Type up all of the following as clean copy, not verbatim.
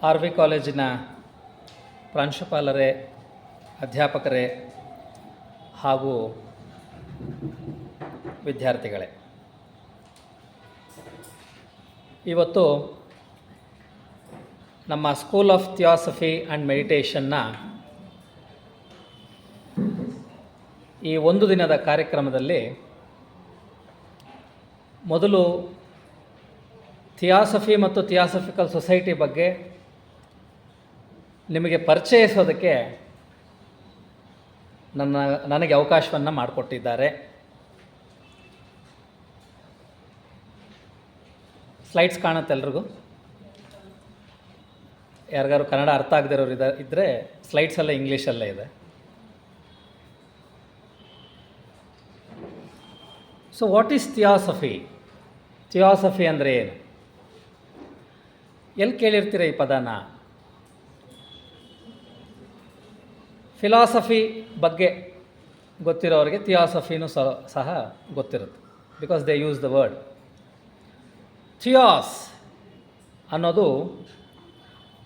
R V ಕಾಲೇಜಿನ ಪ್ರಾಂಶುಪಾಲರೇ, ಅಧ್ಯಾಪಕರೇ ಹಾಗೂ ವಿದ್ಯಾರ್ಥಿಗಳೇ, ಇವತ್ತು ನಮ್ಮ ಸ್ಕೂಲ್ ಆಫ್ ಥಿಯಾಸಫಿ ಆ್ಯಂಡ್ ಮೆಡಿಟೇಷನ್ನ ಈ ಒಂದು ದಿನದ ಕಾರ್ಯಕ್ರಮದಲ್ಲಿ ಮೊದಲು ಥಿಯಾಸಫಿ ಮತ್ತು ಥಿಯಾಸಫಿಕಲ್ ಸೊಸೈಟಿ ಬಗ್ಗೆ ನಿಮಗೆ ಪರಿಚಯಿಸೋದಕ್ಕೆ ನನಗೆ ಅವಕಾಶವನ್ನು ಮಾಡಿಕೊಟ್ಟಿದ್ದಾರೆ. ಸ್ಲೈಡ್ಸ್ ಕಾಣುತ್ತೆ ಎಲ್ರಿಗೂ? ಯಾರಿಗಾರು ಕನ್ನಡ ಅರ್ಥ ಆಗದಿರೋರು ಇದ್ದರೆ ಸ್ಲೈಡ್ಸ್ ಎಲ್ಲ ಇಂಗ್ಲೀಷಲ್ಲೇ ಇದೆ. So what is theosophy? Theosophy ಅಂದರೆ ಏನು? ಎಲ್ಲಿ ಕೇಳಿರ್ತೀರ ಈ ಪದನ? ಫಿಲಾಸಫಿ ಬಗ್ಗೆ ಗೊತ್ತಿರೋರಿಗೆ ಥಿಯಾಸಫಿನೂ ಸಹ ಗೊತ್ತಿರುತ್ತೆ, because they use the word. ಥಿಯಾಸ್ ಅನ್ನೋದು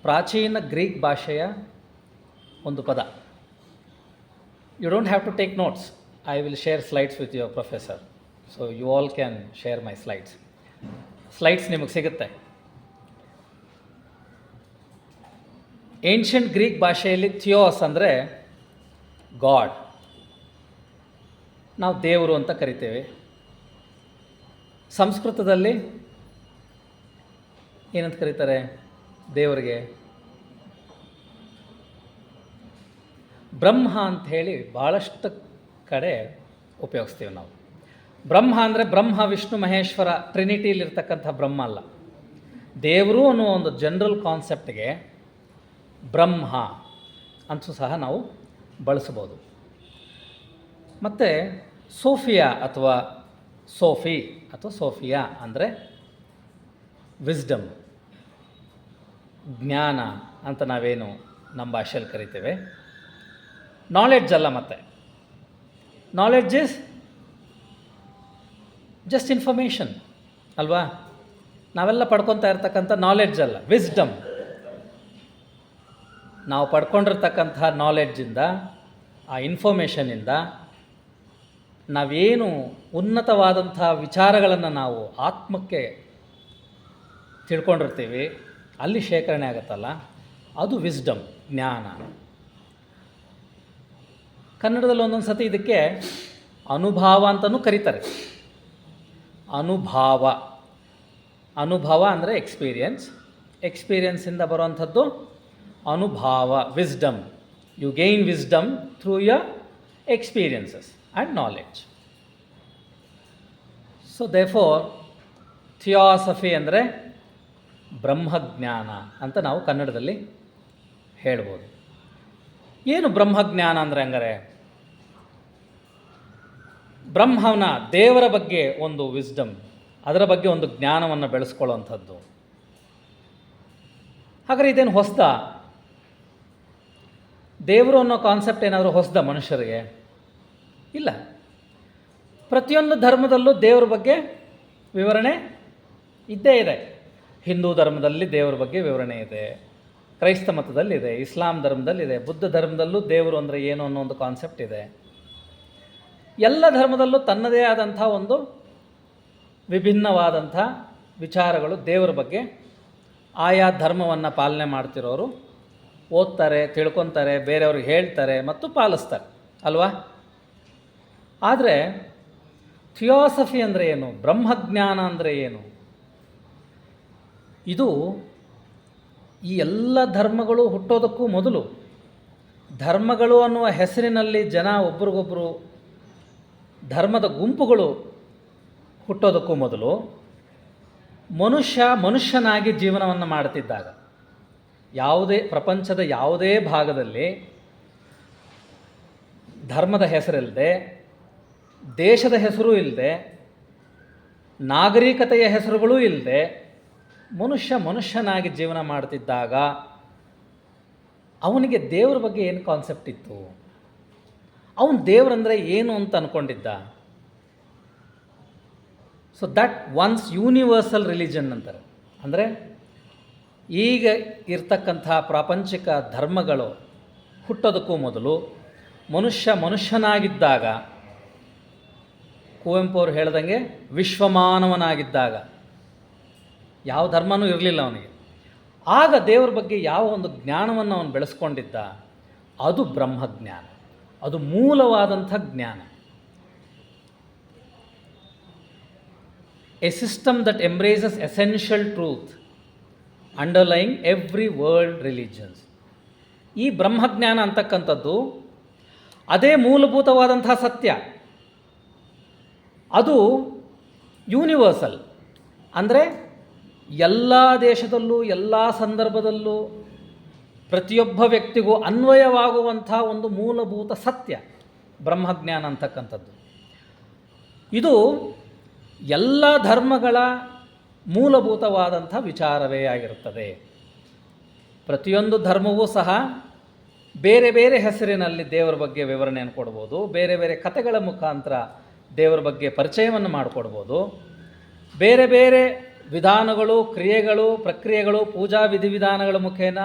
ಪ್ರಾಚೀನ ಗ್ರೀಕ್ ಭಾಷೆಯ ಒಂದು ಪದ. You don't have to take notes. I will share slides with your professor, so you all can share my slides. Slides ನಿಮಗೆ ಸಿಗುತ್ತೆ. ಏನ್ಷಿಯಂಟ್ ಗ್ರೀಕ್ ಭಾಷೆಯಲ್ಲಿ ಥಿಯೋಸ್ ಅಂದರೆ ಗಾಡ್, ನಾವು ದೇವರು ಅಂತ ಕರಿತೇವೆ. ಸಂಸ್ಕೃತದಲ್ಲಿ ಏನಂತ ಕರೀತಾರೆ ದೇವರಿಗೆ? ಬ್ರಹ್ಮ ಅಂಥೇಳಿ ಭಾಳಷ್ಟು ಕಡೆ ಉಪಯೋಗಿಸ್ತೀವಿ ನಾವು. ಬ್ರಹ್ಮ ಅಂದರೆ ಬ್ರಹ್ಮ, ವಿಷ್ಣು, ಮಹೇಶ್ವರ, ಟ್ರಿನಿಟಿಲಿರ್ತಕ್ಕಂಥ ಬ್ರಹ್ಮ ಅಲ್ಲ. ದೇವರು ಅನ್ನೋ ಒಂದು ಜನರಲ್ ಕಾನ್ಸೆಪ್ಟ್ಗೆ ಬ್ರಹ್ಮ ಅಂತೂ ಸಹ ನಾವು ಬಳಸ್ಬೋದು. ಮತ್ತು ಸೋಫಿಯಾ ಅಥವಾ ಸೋಫಿ ಅಥವಾ ಸೋಫಿಯಾ ಅಂದರೆ ವಿಸ್ಡಮ್, ಜ್ಞಾನ ಅಂತ ನಾವೇನು ನಮ್ಮ ಭಾಷೆಯಲ್ಲಿ ಕರಿತೇವೆ. ನಾಲೆಡ್ಜ್ ಅಲ್ಲ, ಮತ್ತು ನಾಲೆಡ್ಜ್ ಇಸ್ ಜಸ್ಟ್ ಇನ್ಫಾರ್ಮೇಷನ್ ಅಲ್ವಾ? ನಾವೆಲ್ಲ ಪಡ್ಕೊತಾ ಇರ್ತಕ್ಕಂಥ ನಾಲೆಡ್ಜ್ ಅಲ್ಲ, ವಿಸ್ಡಮ್. ನಾವು ಪಡ್ಕೊಂಡಿರ್ತಕ್ಕಂಥ ನಾಲೆಡ್ಜಿಂದ, ಆ ಇನ್ಫಾರ್ಮೇಷನಿಂದ ನಾವೇನು ಉನ್ನತವಾದಂಥ ವಿಚಾರಗಳನ್ನು ನಾವು ಆತ್ಮಕ್ಕೆ ತಿಳ್ಕೊಂಡಿರ್ತೀವಿ, ಅಲ್ಲಿ ಶೇಖರಣೆ ಆಗುತ್ತಲ್ಲ, ಅದು ವಿಸ್ಡಮ್, ಜ್ಞಾನ. ಕನ್ನಡದಲ್ಲಿ ಒಂದೊಂದು ಸತಿ ಇದಕ್ಕೆ ಅನುಭವ ಅಂತಲೂ ಕರೀತಾರೆ. ಅನುಭವ ಅಂದರೆ ಎಕ್ಸ್ಪೀರಿಯನ್ಸಿಂದ ಬರುವಂಥದ್ದು ಅನುಭವ, wisdom. You gain wisdom through your experiences and knowledge. So therefore theosophy ಅಂದರೆ ಬ್ರಹ್ಮಜ್ಞಾನ ಅಂತ ನಾವು ಕನ್ನಡದಲ್ಲಿ ಹೇಳ್ಬೋದು. ಏನು ಬ್ರಹ್ಮಜ್ಞಾನ ಅಂದರೆ? ಹಂಗಾರೆ ಬ್ರಹ್ಮನ, ದೇವರ ಬಗ್ಗೆ ಒಂದು ವಿಸ್ಡಮ್, ಅದರ ಬಗ್ಗೆ ಒಂದು ಜ್ಞಾನವನ್ನು ಬೆಳೆಸ್ಕೊಳ್ಳುವಂಥದ್ದು. ಹಾಗಾದರೆ ಇದೇನು ಹೊಸದ? ದೇವರು ಅನ್ನೋ ಕಾನ್ಸೆಪ್ಟ್ ಏನಾದರೂ ಹೊಸದ ಮನುಷ್ಯರಿಗೆ? ಇಲ್ಲ. ಪ್ರತಿಯೊಂದು ಧರ್ಮದಲ್ಲೂ ದೇವರ ಬಗ್ಗೆ ವಿವರಣೆ ಇದ್ದೇ ಇದೆ. ಹಿಂದೂ ಧರ್ಮದಲ್ಲಿ ದೇವರ ಬಗ್ಗೆ ವಿವರಣೆ ಇದೆ, ಕ್ರೈಸ್ತ ಮತದಲ್ಲಿದೆ, ಇಸ್ಲಾಂ ಧರ್ಮದಲ್ಲಿದೆ, ಬುದ್ಧ ಧರ್ಮದಲ್ಲೂ ದೇವರು ಅಂದರೆ ಏನು ಅನ್ನೋ ಒಂದು ಕಾನ್ಸೆಪ್ಟ್ ಇದೆ. ಎಲ್ಲ ಧರ್ಮದಲ್ಲೂ ತನ್ನದೇ ಆದಂಥ ಒಂದು ವಿಭಿನ್ನವಾದಂಥ ವಿಚಾರಗಳು ದೇವರ ಬಗ್ಗೆ ಆಯಾ ಧರ್ಮವನ್ನು ಪಾಲನೆ ಮಾಡ್ತಿರೋರು ಓದ್ತಾರೆ, ತಿಳ್ಕೊತಾರೆ, ಬೇರೆಯವ್ರಿಗೆ ಹೇಳ್ತಾರೆ ಮತ್ತು ಪಾಲಿಸ್ತಾರೆ ಅಲ್ವಾ? ಆದರೆ ಥಿಯಾಸಫಿ ಅಂದರೆ ಏನು? ಬ್ರಹ್ಮಜ್ಞಾನ ಅಂದರೆ ಏನು? ಇದು ಈ ಎಲ್ಲ ಧರ್ಮಗಳು ಹುಟ್ಟೋದಕ್ಕೂ ಮೊದಲು, ಧರ್ಮಗಳು ಅನ್ನುವ ಹೆಸರಿನಲ್ಲಿ ಜನ ಒಬ್ರಿಗೊಬ್ಬರು ಧರ್ಮದ ಗುಂಪುಗಳು ಹುಟ್ಟೋದಕ್ಕೂ ಮೊದಲು ಮನುಷ್ಯನಾಗಿ ಜೀವನವನ್ನು ಮಾಡ್ತಿದ್ದಾಗ, ಪ್ರಪಂಚದ ಯಾವುದೇ ಭಾಗದಲ್ಲಿ ಧರ್ಮದ ಹೆಸರಿಲ್ಲದೆ, ದೇಶದ ಹೆಸರು ಇಲ್ಲದೆ, ನಾಗರಿಕತೆಯ ಹೆಸರುಗಳೂ ಇಲ್ಲದೆ ಮನುಷ್ಯನಾಗಿ ಜೀವನ ಮಾಡ್ತಿದ್ದಾಗ ಅವನಿಗೆ ದೇವರ ಬಗ್ಗೆ ಏನು ಕಾನ್ಸೆಪ್ಟ್ ಇತ್ತು? ಅವನು ದೇವರಂದರೆ ಏನು ಅಂತ ಅಂದ್ಕೊಂಡಿದ್ದ? So that once universal religion ಅಂತಾರೆ. ಅಂದರೆ ಈಗ ಇರ್ತಕ್ಕಂಥ ಪ್ರಾಪಂಚಿಕ ಧರ್ಮಗಳು ಹುಟ್ಟೋದಕ್ಕೂ ಮೊದಲು ಮನುಷ್ಯನಾಗಿದ್ದಾಗ, ಕುವೆಂಪು ಅವರು ಹೇಳ್ದಂಗೆ ವಿಶ್ವಮಾನವನಾಗಿದ್ದಾಗ, ಯಾವ ಧರ್ಮನೂ ಇರಲಿಲ್ಲ ಅವನಿಗೆ. ಆಗ ದೇವರ ಬಗ್ಗೆ ಯಾವ ಒಂದು ಜ್ಞಾನವನ್ನು ಅವನು ಬೆಳೆಸ್ಕೊಂಡಿದ್ದ, ಅದು ಬ್ರಹ್ಮಜ್ಞಾನ. ಅದು ಮೂಲವಾದಂಥ ಜ್ಞಾನ. A system that embraces essential truth underlying every world religions. ಈ ಬ್ರಹ್ಮಜ್ಞಾನ ಅಂತಕ್ಕಂಥದ್ದು ಅದೇ ಮೂಲಭೂತವಾದಂಥ ಸತ್ಯ. ಅದು ಯೂನಿವರ್ಸಲ್, ಅಂದರೆ ಎಲ್ಲ ದೇಶದಲ್ಲೂ ಎಲ್ಲ ಸಂದರ್ಭದಲ್ಲೂ ಪ್ರತಿಯೊಬ್ಬ ವ್ಯಕ್ತಿಗೂ ಅನ್ವಯವಾಗುವಂಥ ಒಂದು ಮೂಲಭೂತ ಸತ್ಯ ಬ್ರಹ್ಮಜ್ಞಾನ ಅಂತಕ್ಕಂಥದ್ದು. ಇದು ಎಲ್ಲ ಧರ್ಮಗಳ ಮೂಲಭೂತವಾದಂಥ ವಿಚಾರವೇ ಆಗಿರುತ್ತದೆ. ಪ್ರತಿಯೊಂದು ಧರ್ಮವೂ ಸಹ ಬೇರೆ ಬೇರೆ ಹೆಸರಿನಲ್ಲಿ ದೇವರ ಬಗ್ಗೆ ವಿವರಣೆಯನ್ನು ಕೊಡ್ಬೋದು, ಬೇರೆ ಬೇರೆ ಕಥೆಗಳ ಮುಖಾಂತರ ದೇವರ ಬಗ್ಗೆ ಪರಿಚಯವನ್ನು ಮಾಡಿಕೊಡ್ಬೋದು, ಬೇರೆ ಬೇರೆ ವಿಧಾನಗಳು, ಕ್ರಿಯೆಗಳು, ಪ್ರಕ್ರಿಯೆಗಳು, ಪೂಜಾ ವಿಧಿವಿಧಾನಗಳ ಮುಖೇನ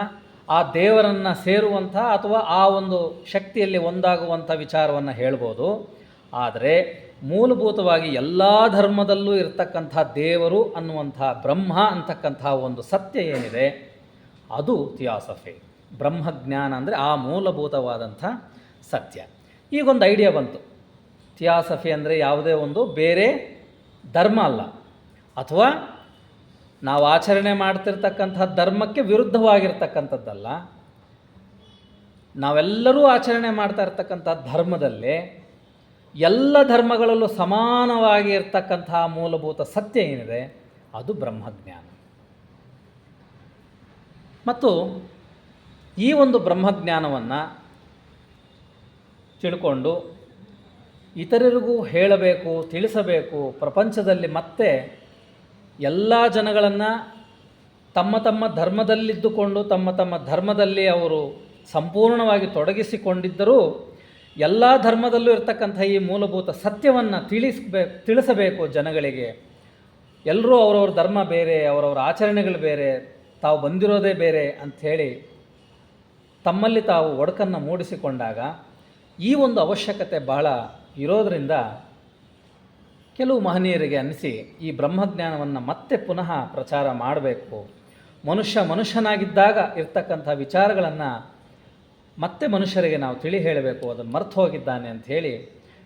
ಆ ದೇವರನ್ನು ಸೇರುವಂಥ ಅಥವಾ ಆ ಒಂದು ಶಕ್ತಿಯಲ್ಲಿ ಒಂದಾಗುವಂಥ ವಿಚಾರವನ್ನು ಹೇಳ್ಬೋದು. ಆದರೆ ಮೂಲಭೂತವಾಗಿ ಎಲ್ಲ ಧರ್ಮದಲ್ಲೂ ಇರ್ತಕ್ಕಂಥ ದೇವರು ಅನ್ನುವಂಥ ಬ್ರಹ್ಮ ಅಂತಕ್ಕಂಥ ಒಂದು ಸತ್ಯ ಏನಿದೆ, ಅದು ಥಿಯಾಸಫಿ. ಬ್ರಹ್ಮಜ್ಞಾನ ಅಂದರೆ ಆ ಮೂಲಭೂತವಾದಂಥ ಸತ್ಯ. ಈಗೊಂದು ಐಡಿಯಾ ಬಂತು, ಥಿಯಾಸಫಿ ಅಂದರೆ ಯಾವುದೇ ಒಂದು ಬೇರೆ ಧರ್ಮ ಅಲ್ಲ, ಅಥವಾ ನಾವು ಆಚರಣೆ ಮಾಡ್ತಿರ್ತಕ್ಕಂಥ ಧರ್ಮಕ್ಕೆ ವಿರುದ್ಧವಾಗಿರ್ತಕ್ಕಂಥದ್ದಲ್ಲ. ನಾವೆಲ್ಲರೂ ಆಚರಣೆ ಮಾಡ್ತಾ ಇರ್ತಕ್ಕಂಥ ಧರ್ಮದಲ್ಲೇ ಎಲ್ಲ ಧರ್ಮಗಳಲ್ಲೂ ಸಮಾನವಾಗಿ ಇರ್ತಕ್ಕಂಥ ಮೂಲಭೂತ ಸತ್ಯ ಏನಿದೆ, ಅದು ಬ್ರಹ್ಮಜ್ಞಾನ. ಮತ್ತು ಈ ಒಂದು ಬ್ರಹ್ಮಜ್ಞಾನವನ್ನು ತಿಳ್ಕೊಂಡು ಇತರರಿಗೂ ಹೇಳಬೇಕು, ತಿಳಿಸಬೇಕು. ಪ್ರಪಂಚದಲ್ಲಿ ಮತ್ತೆ ಎಲ್ಲ ಜನಗಳನ್ನು ತಮ್ಮ ತಮ್ಮ ಧರ್ಮದಲ್ಲಿದ್ದುಕೊಂಡು ತಮ್ಮ ತಮ್ಮ ಧರ್ಮದಲ್ಲಿ ಅವರು ಸಂಪೂರ್ಣವಾಗಿ ತೊಡಗಿಸಿಕೊಂಡಿದ್ದರೂ ಎಲ್ಲ ಧರ್ಮದಲ್ಲೂ ಇರ್ತಕ್ಕಂಥ ಈ ಮೂಲಭೂತ ಸತ್ಯವನ್ನು ತಿಳಿಸಬೇಕು ಜನಗಳಿಗೆ. ಎಲ್ಲರೂ ಅವರವ್ರ ಧರ್ಮ ಬೇರೆ, ಅವರವ್ರ ಆಚರಣೆಗಳು ಬೇರೆ, ತಾವು ಬಂದಿರೋದೇ ಬೇರೆ ಅಂಥೇಳಿ ತಮ್ಮಲ್ಲಿ ತಾವು ಒಡಕನ್ನು ಮೂಡಿಸಿಕೊಂಡಾಗ ಈ ಒಂದು ಅವಶ್ಯಕತೆ ಬಹಳ ಇರೋದರಿಂದ ಕೆಲವು ಮಹನೀಯರಿಗೆ ಅನ್ನಿಸಿ ಈ ಬ್ರಹ್ಮಜ್ಞಾನವನ್ನು ಮತ್ತೆ ಪುನಃ ಪ್ರಚಾರ ಮಾಡಬೇಕು. ಮನುಷ್ಯನಾಗಿದ್ದಾಗ ಇರ್ತಕ್ಕಂಥ ವಿಚಾರಗಳನ್ನು ಮತ್ತೆ ಮನುಷ್ಯರಿಗೆ ನಾವು ತಿಳಿ ಹೇಳಬೇಕು, ಅದನ್ನು ಮರ್ತು ಹೋಗಿದ್ದಾನೆ ಅಂಥೇಳಿ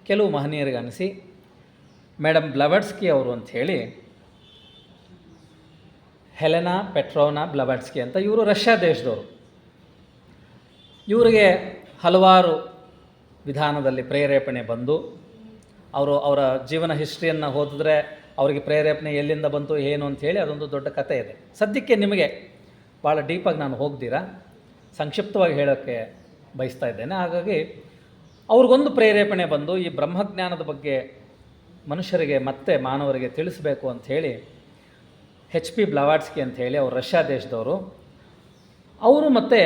ಕೆಲವು ಮಹನೀಯರಿಗೆ ಅನ್ನಿಸಿ ಮೇಡಮ್ ಬ್ಲವಟ್ಸ್ಕಿ ಅವರು ಅಂಥೇಳಿ, ಹೆಲೆನಾ ಪೆಟ್ರೋನಾ ಬ್ಲವಟ್ಸ್ಕಿ ಅಂತ, ಇವರು ರಷ್ಯಾ ದೇಶದವರು. ಇವರಿಗೆ ಹಲವಾರು ವಿಧಾನದಲ್ಲಿ ಪ್ರೇರೇಪಣೆ ಬಂದು ಅವರ ಜೀವನ ಹಿಸ್ಟ್ರಿಯನ್ನು ಓದಿದ್ರೆ ಅವರಿಗೆ ಪ್ರೇರೇಪಣೆ ಎಲ್ಲಿಂದ ಬಂತು ಏನು ಅಂಥೇಳಿ ಅದೊಂದು ದೊಡ್ಡ ಕಥೆ ಇದೆ. ಸದ್ಯಕ್ಕೆ ನಿಮಗೆ ಭಾಳ ಡೀಪಾಗಿ ನಾನು ಹೋಗ್ದಿರಾ ಸಂಕ್ಷಿಪ್ತವಾಗಿ ಹೇಳೋಕ್ಕೆ ಬಯಸ್ತಾ ಇದ್ದೇನೆ. ಹಾಗಾಗಿ ಅವ್ರಿಗೊಂದು ಪ್ರೇರೇಪಣೆ ಬಂದು ಈ ಬ್ರಹ್ಮಜ್ಞಾನದ ಬಗ್ಗೆ ಮನುಷ್ಯರಿಗೆ ಮತ್ತೆ ಮಾನವರಿಗೆ ತಿಳಿಸಬೇಕು ಅಂಥೇಳಿ HP ಬ್ಲವಾಟ್ಸ್ಕಿ ಅಂಥೇಳಿ ಅವರು ರಷ್ಯಾ ದೇಶದವರು, ಅವರು ಮತ್ತು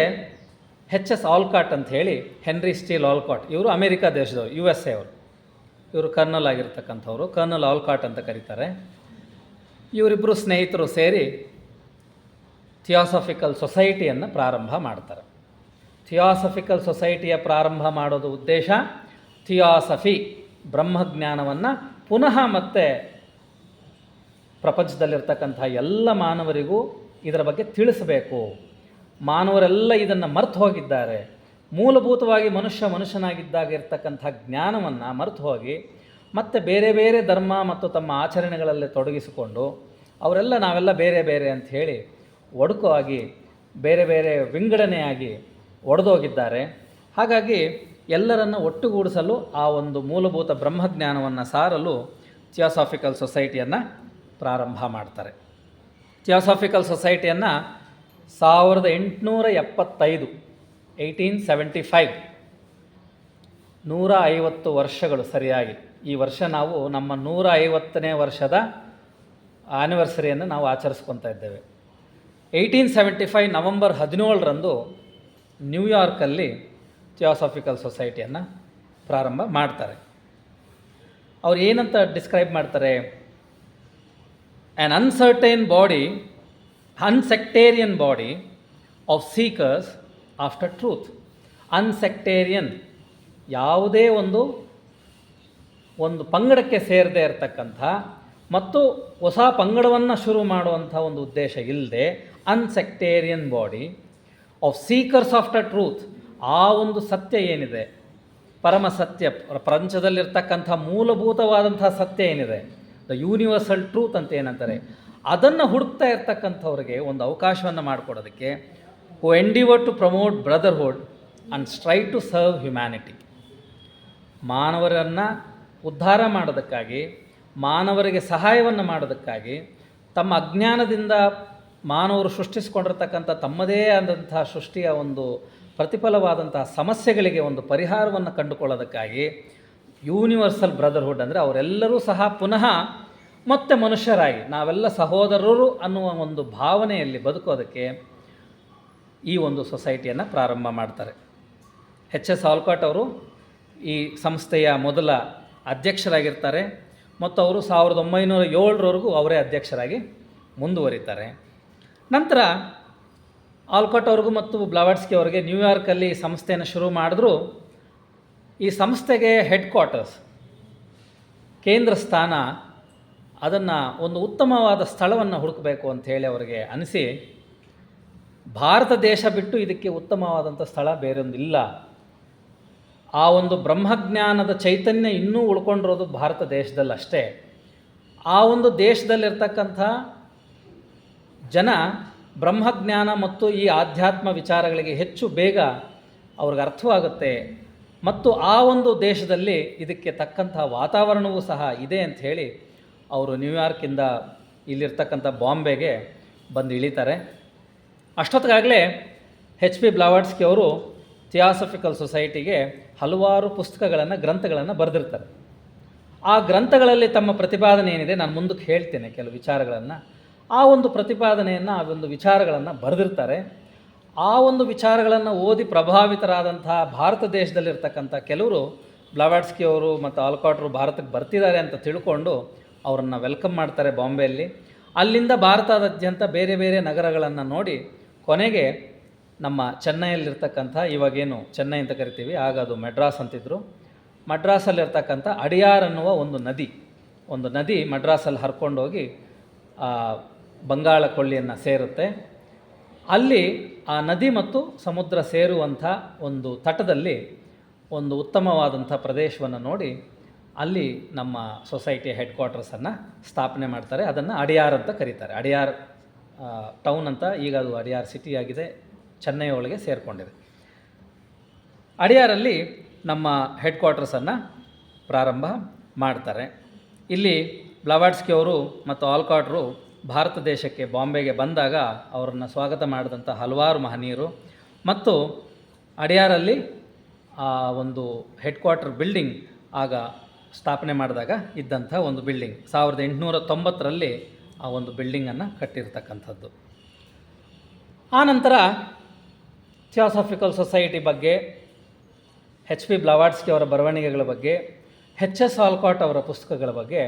HS ಆಲ್ಕಾಟ್ ಅಂಥೇಳಿ, ಹೆನ್ರಿ ಸ್ಟೀಲ್ ಆಲ್ಕಾಟ್, ಇವರು ಅಮೇರಿಕಾ ದೇಶದವರು, USA ಅವರು. ಇವರು ಕರ್ನಲ್ ಆಗಿರ್ತಕ್ಕಂಥವ್ರು, ಕರ್ನಲ್ ಆಲ್ಕಾಟ್ ಅಂತ ಕರೀತಾರೆ. ಇವರಿಬ್ಬರು ಸ್ನೇಹಿತರು ಸೇರಿ ಥಿಯಾಸಫಿಕಲ್ ಸೊಸೈಟಿಯನ್ನು ಪ್ರಾರಂಭ ಮಾಡ್ತಾರೆ. ಥಿಯಾಸಫಿಕಲ್ ಸೊಸೈಟಿಯ ಪ್ರಾರಂಭ ಮಾಡೋದು ಉದ್ದೇಶ ಥಿಯಾಸಫಿ, ಬ್ರಹ್ಮಜ್ಞಾನವನ್ನು ಪುನಃ ಮತ್ತೆ ಪ್ರಪಂಚದಲ್ಲಿರ್ತಕ್ಕಂಥ ಎಲ್ಲ ಮಾನವರಿಗೂ ಇದರ ಬಗ್ಗೆ ತಿಳಿಸಬೇಕು. ಮಾನವರೆಲ್ಲ ಇದನ್ನು ಮರೆತು ಹೋಗಿದ್ದಾರೆ. ಮೂಲಭೂತವಾಗಿ ಮನುಷ್ಯನಾಗಿದ್ದಾಗ ಇರ್ತಕ್ಕಂಥ ಜ್ಞಾನವನ್ನು ಮರೆತು ಹೋಗಿ ಮತ್ತೆ ಬೇರೆ ಬೇರೆ ಧರ್ಮ ಮತ್ತು ತಮ್ಮ ಆಚರಣೆಗಳಲ್ಲಿ ತೊಡಗಿಸಿಕೊಂಡು ಅವರೆಲ್ಲ ನಾವೆಲ್ಲ ಬೇರೆ ಬೇರೆ ಅಂಥೇಳಿ ಒಡಕಾಗಿ ಬೇರೆ ಬೇರೆ ವಿಂಗಡಣೆಯಾಗಿ ಒಡೆದೋಗಿದ್ದಾರೆ. ಹಾಗಾಗಿ ಎಲ್ಲರನ್ನು ಒಟ್ಟುಗೂಡಿಸಲು ಆ ಒಂದು ಮೂಲಭೂತ ಬ್ರಹ್ಮಜ್ಞಾನವನ್ನು ಸಾರಲು ಥಿಯಾಸಾಫಿಕಲ್ ಸೊಸೈಟಿಯನ್ನು ಪ್ರಾರಂಭ ಮಾಡ್ತಾರೆ. ಥಿಯಾಸಾಫಿಕಲ್ ಸೊಸೈಟಿಯನ್ನು 1875 1875 150 ವರ್ಷಗಳು ಸರಿಯಾಗಿ. ಈ ವರ್ಷ ನಾವು ನಮ್ಮ 150ನೇ ವರ್ಷದ ಆ್ಯನಿವರ್ಸರಿಯನ್ನು ನಾವು ಆಚರಿಸ್ಕೊತಾ ಇದ್ದೇವೆ. 1875 ನವೆಂಬರ್ 17ರಂದು ನ್ಯೂಯಾರ್ಕಲ್ಲಿ ಥಿಯಾಸಾಫಿಕಲ್ ಸೊಸೈಟಿಯನ್ನು ಪ್ರಾರಂಭ ಮಾಡ್ತಾರೆ. ಅವ್ರು ಏನಂತ ಡಿಸ್ಕ್ರೈಬ್ ಮಾಡ್ತಾರೆ? An uncertain body unsectarian body of seekers after truth. Unsectarian, ಯಾವುದೇ ಒಂದು ಪಂಗಡಕ್ಕೆ ಸೇರದೇ ಇರತಕ್ಕಂಥ ಮತ್ತು ಹೊಸ ಪಂಗಡವನ್ನು ಶುರು ಮಾಡುವಂಥ ಒಂದು ಉದ್ದೇಶ ಇಲ್ಲದೆ unsectarian body of seekers after truth, ಆ ಒಂದು ಸತ್ಯ ಏನಿದೆ, ಪರಮ ಸತ್ಯ, ಪ್ರಪಂಚದಲ್ಲಿರ್ತಕ್ಕಂಥ ಮೂಲಭೂತವಾದಂಥ ಸತ್ಯ ಏನಿದೆ, ದ ಯೂನಿವರ್ಸಲ್ ಟ್ರೂತ್ ಅಂತ ಏನಂತಾರೆ, ಅದನ್ನು ಹುಡುಕ್ತಾ ಇರ್ತಕ್ಕಂಥವ್ರಿಗೆ ಒಂದು ಅವಕಾಶವನ್ನು ಮಾಡಿಕೊಡೋದಕ್ಕೆ, who endeavour to promote brotherhood and strive to serve humanity, ಮಾನವರನ್ನು ಉದ್ಧಾರ ಮಾಡೋದಕ್ಕಾಗಿ, ಮಾನವರಿಗೆ ಸಹಾಯವನ್ನು ಮಾಡೋದಕ್ಕಾಗಿ, ತಮ್ಮ ಅಜ್ಞಾನದಿಂದ ಮಾನವರು ಸೃಷ್ಟಿಸಿಕೊಂಡಿರ್ತಕ್ಕಂಥ ತಮ್ಮದೇ ಆದಂಥ ಸೃಷ್ಟಿಯ ಒಂದು ಪ್ರತಿಫಲವಾದಂತಹ ಸಮಸ್ಯೆಗಳಿಗೆ ಒಂದು ಪರಿಹಾರವನ್ನು ಕಂಡುಕೊಳ್ಳೋದಕ್ಕಾಗಿ ಯೂನಿವರ್ಸಲ್ ಬ್ರದರ್ಹುಡ್ ಅಂದರೆ ಅವರೆಲ್ಲರೂ ಸಹ ಪುನಃ ಮತ್ತೆ ಮನುಷ್ಯರಾಗಿ ನಾವೆಲ್ಲ ಸಹೋದರರು ಅನ್ನುವ ಒಂದು ಭಾವನೆಯಲ್ಲಿ ಬದುಕೋದಕ್ಕೆ ಈ ಒಂದು ಸೊಸೈಟಿಯನ್ನು ಪ್ರಾರಂಭ ಮಾಡ್ತಾರೆ. ಎಚ್.ಎಸ್. ಆಲ್ಕಾಟ್ ಅವರು ಈ ಸಂಸ್ಥೆಯ ಮೊದಲ ಅಧ್ಯಕ್ಷರಾಗಿರ್ತಾರೆ ಮತ್ತು ಅವರು 1907ರವರೆಗೂ ಅವರೇ ಅಧ್ಯಕ್ಷರಾಗಿ ಮುಂದುವರಿತಾರೆ. ನಂತರ ಆಲ್ಕಾಟ್ ಅವ್ರಿಗೂ ಮತ್ತು ಬ್ಲವಾಟ್ಸ್ಕಿ ಅವರಿಗೆ ನ್ಯೂಯಾರ್ಕಲ್ಲಿ ಈ ಸಂಸ್ಥೆಯನ್ನು ಶುರು ಮಾಡಿದ್ರು. ಈ ಸಂಸ್ಥೆಗೆ ಹೆಡ್ ಕ್ವಾರ್ಟರ್ಸ್, ಕೇಂದ್ರ ಸ್ಥಾನ, ಅದನ್ನು ಒಂದು ಉತ್ತಮವಾದ ಸ್ಥಳವನ್ನು ಹುಡುಕಬೇಕು ಅಂಥೇಳಿ ಅವರಿಗೆ ಅನಿಸಿ, ಭಾರತ ದೇಶ ಬಿಟ್ಟು ಇದಕ್ಕೆ ಉತ್ತಮವಾದಂಥ ಸ್ಥಳ ಬೇರೊಂದಿಲ್ಲ, ಆ ಒಂದು ಬ್ರಹ್ಮಜ್ಞಾನದ ಚೈತನ್ಯ ಇನ್ನೂ ಉಳ್ಕೊಂಡಿರೋದು ಭಾರತ ದೇಶದಲ್ಲಷ್ಟೇ, ಆ ಒಂದು ದೇಶದಲ್ಲಿರ್ತಕ್ಕಂಥ ಜನ ಬ್ರಹ್ಮಜ್ಞಾನ ಮತ್ತು ಈ ಆಧ್ಯಾತ್ಮ ವಿಚಾರಗಳಿಗೆ ಹೆಚ್ಚು ಬೇಗ ಅವ್ರಿಗೆ ಅರ್ಥವಾಗುತ್ತೆ ಮತ್ತು ಆ ಒಂದು ದೇಶದಲ್ಲಿ ಇದಕ್ಕೆ ತಕ್ಕಂಥ ವಾತಾವರಣವೂ ಸಹ ಇದೆ ಅಂತ ಹೇಳಿ ಅವರು ನ್ಯೂಯಾರ್ಕಿಂದ ಇಲ್ಲಿರ್ತಕ್ಕಂಥ ಬಾಂಬೆಗೆ ಬಂದು ಇಳಿತಾರೆ. ಅಷ್ಟೊತ್ತಿಗಾಗಲೇ ಎಚ್.ಪಿ. ಬ್ಲವಾಟ್ಸ್ಕಿ ಅವರು ಥಿಯಾಸಫಿಕಲ್ ಸೊಸೈಟಿಗೆ ಹಲವಾರು ಪುಸ್ತಕಗಳನ್ನು, ಗ್ರಂಥಗಳನ್ನು ಬರೆದಿರ್ತಾರೆ. ಆ ಗ್ರಂಥಗಳಲ್ಲಿ ತಮ್ಮ ಪ್ರತಿಪಾದನೆ ಏನಿದೆ, ನಾನು ಮುಂದಕ್ಕೆ ಹೇಳ್ತೇನೆ ಕೆಲವು ವಿಚಾರಗಳನ್ನು, ಆ ಒಂದು ಪ್ರತಿಪಾದನೆಯನ್ನು, ಆ ಒಂದು ವಿಚಾರಗಳನ್ನು ಬರೆದಿರ್ತಾರೆ. ಆ ಒಂದು ವಿಚಾರಗಳನ್ನು ಓದಿ ಪ್ರಭಾವಿತರಾದಂಥ ಭಾರತ ದೇಶದಲ್ಲಿರ್ತಕ್ಕಂಥ ಕೆಲವರು ಬ್ಲವಾಟ್ಸ್ಕಿ ಅವರು ಮತ್ತು ಆಲ್ಕಾಟ್ರು ಭಾರತಕ್ಕೆ ಬರ್ತಿದ್ದಾರೆ ಅಂತ ತಿಳ್ಕೊಂಡು ಅವರನ್ನು ವೆಲ್ಕಮ್ ಮಾಡ್ತಾರೆ ಬಾಂಬೆಯಲ್ಲಿ. ಅಲ್ಲಿಂದ ಭಾರತದಾದ್ಯಂತ ಬೇರೆ ಬೇರೆ ನಗರಗಳನ್ನು ನೋಡಿ ಕೊನೆಗೆ ನಮ್ಮ ಚೆನ್ನೈಯಲ್ಲಿರ್ತಕ್ಕಂಥ, ಇವಾಗೇನು ಚೆನ್ನೈ ಅಂತ ಕರಿತೀವಿ, ಆಗ ಅದು ಮೆಡ್ರಾಸ್ ಅಂತಿದ್ರು, ಮಡ್ರಾಸಲ್ಲಿರ್ತಕ್ಕಂಥ ಅಡಿಯಾರ್ ಅನ್ನುವ ಒಂದು ನದಿ ಮಡ್ರಾಸಲ್ಲಿ ಹರ್ಕೊಂಡೋಗಿ ಬಂಗಾಳ ಕೊಳ್ಳಿಯನ್ನು ಸೇರುತ್ತೆ. ಅಲ್ಲಿ ಆ ನದಿ ಮತ್ತು ಸಮುದ್ರ ಸೇರುವಂಥ ಒಂದು ತಟದಲ್ಲಿ ಒಂದು ಉತ್ತಮವಾದಂಥ ಪ್ರದೇಶವನ್ನು ನೋಡಿ ಅಲ್ಲಿ ನಮ್ಮ ಸೊಸೈಟಿಯ ಹೆಡ್ ಕ್ವಾರ್ಟರ್ಸನ್ನು ಸ್ಥಾಪನೆ ಮಾಡ್ತಾರೆ. ಅದನ್ನು ಅಡಿಯಾರ್ ಅಂತ ಕರೀತಾರೆ. ಅಡಿಯಾರ್ ಟೌನ್ ಅಂತ, ಈಗ ಅದು ಅಡಿಯಾರ್ ಸಿಟಿ ಆಗಿದೆ, ಚೆನ್ನೈ ಒಳಗೆ ಸೇರಿಕೊಂಡಿದೆ. ಅಡಿಯಾರಲ್ಲಿ ನಮ್ಮ ಹೆಡ್ ಕ್ವಾರ್ಟರ್ಸನ್ನು ಪ್ರಾರಂಭ ಮಾಡ್ತಾರೆ. ಇಲ್ಲಿ ಬ್ಲವಾಟ್ಸ್ಕಿ ಅವರು ಮತ್ತು ಆಲ್ಕಾಟ್ರು ಭಾರತ ದೇಶಕ್ಕೆ ಬಾಂಬೆಗೆ ಬಂದಾಗ ಅವರನ್ನು ಸ್ವಾಗತ ಮಾಡಿದಂಥ ಹಲವಾರು ಮಹನೀಯರು ಮತ್ತು ಅಡಿಯಾರಲ್ಲಿ ಆ ಒಂದು ಹೆಡ್ ಕ್ವಾರ್ಟರ್ ಬಿಲ್ಡಿಂಗ್ ಆಗ ಸ್ಥಾಪನೆ ಮಾಡಿದಾಗ ಇದ್ದಂಥ ಒಂದು ಬಿಲ್ಡಿಂಗ್, 1890ರಲ್ಲಿ ಆ ಒಂದು ಬಿಲ್ಡಿಂಗನ್ನು ಕಟ್ಟಿರ್ತಕ್ಕಂಥದ್ದು. ಆನಂತರ ಥಿಯಾಸಫಿಕಲ್ ಸೊಸೈಟಿ ಬಗ್ಗೆ, ಎಚ್.ಪಿ. ಬ್ಲವಾಟ್ಸ್ಕಿ ಅವರ ಬರವಣಿಗೆಗಳ ಬಗ್ಗೆ, ಎಚ್.ಎಸ್. ಆಲ್ಕಾಟ್ ಅವರ ಪುಸ್ತಕಗಳ ಬಗ್ಗೆ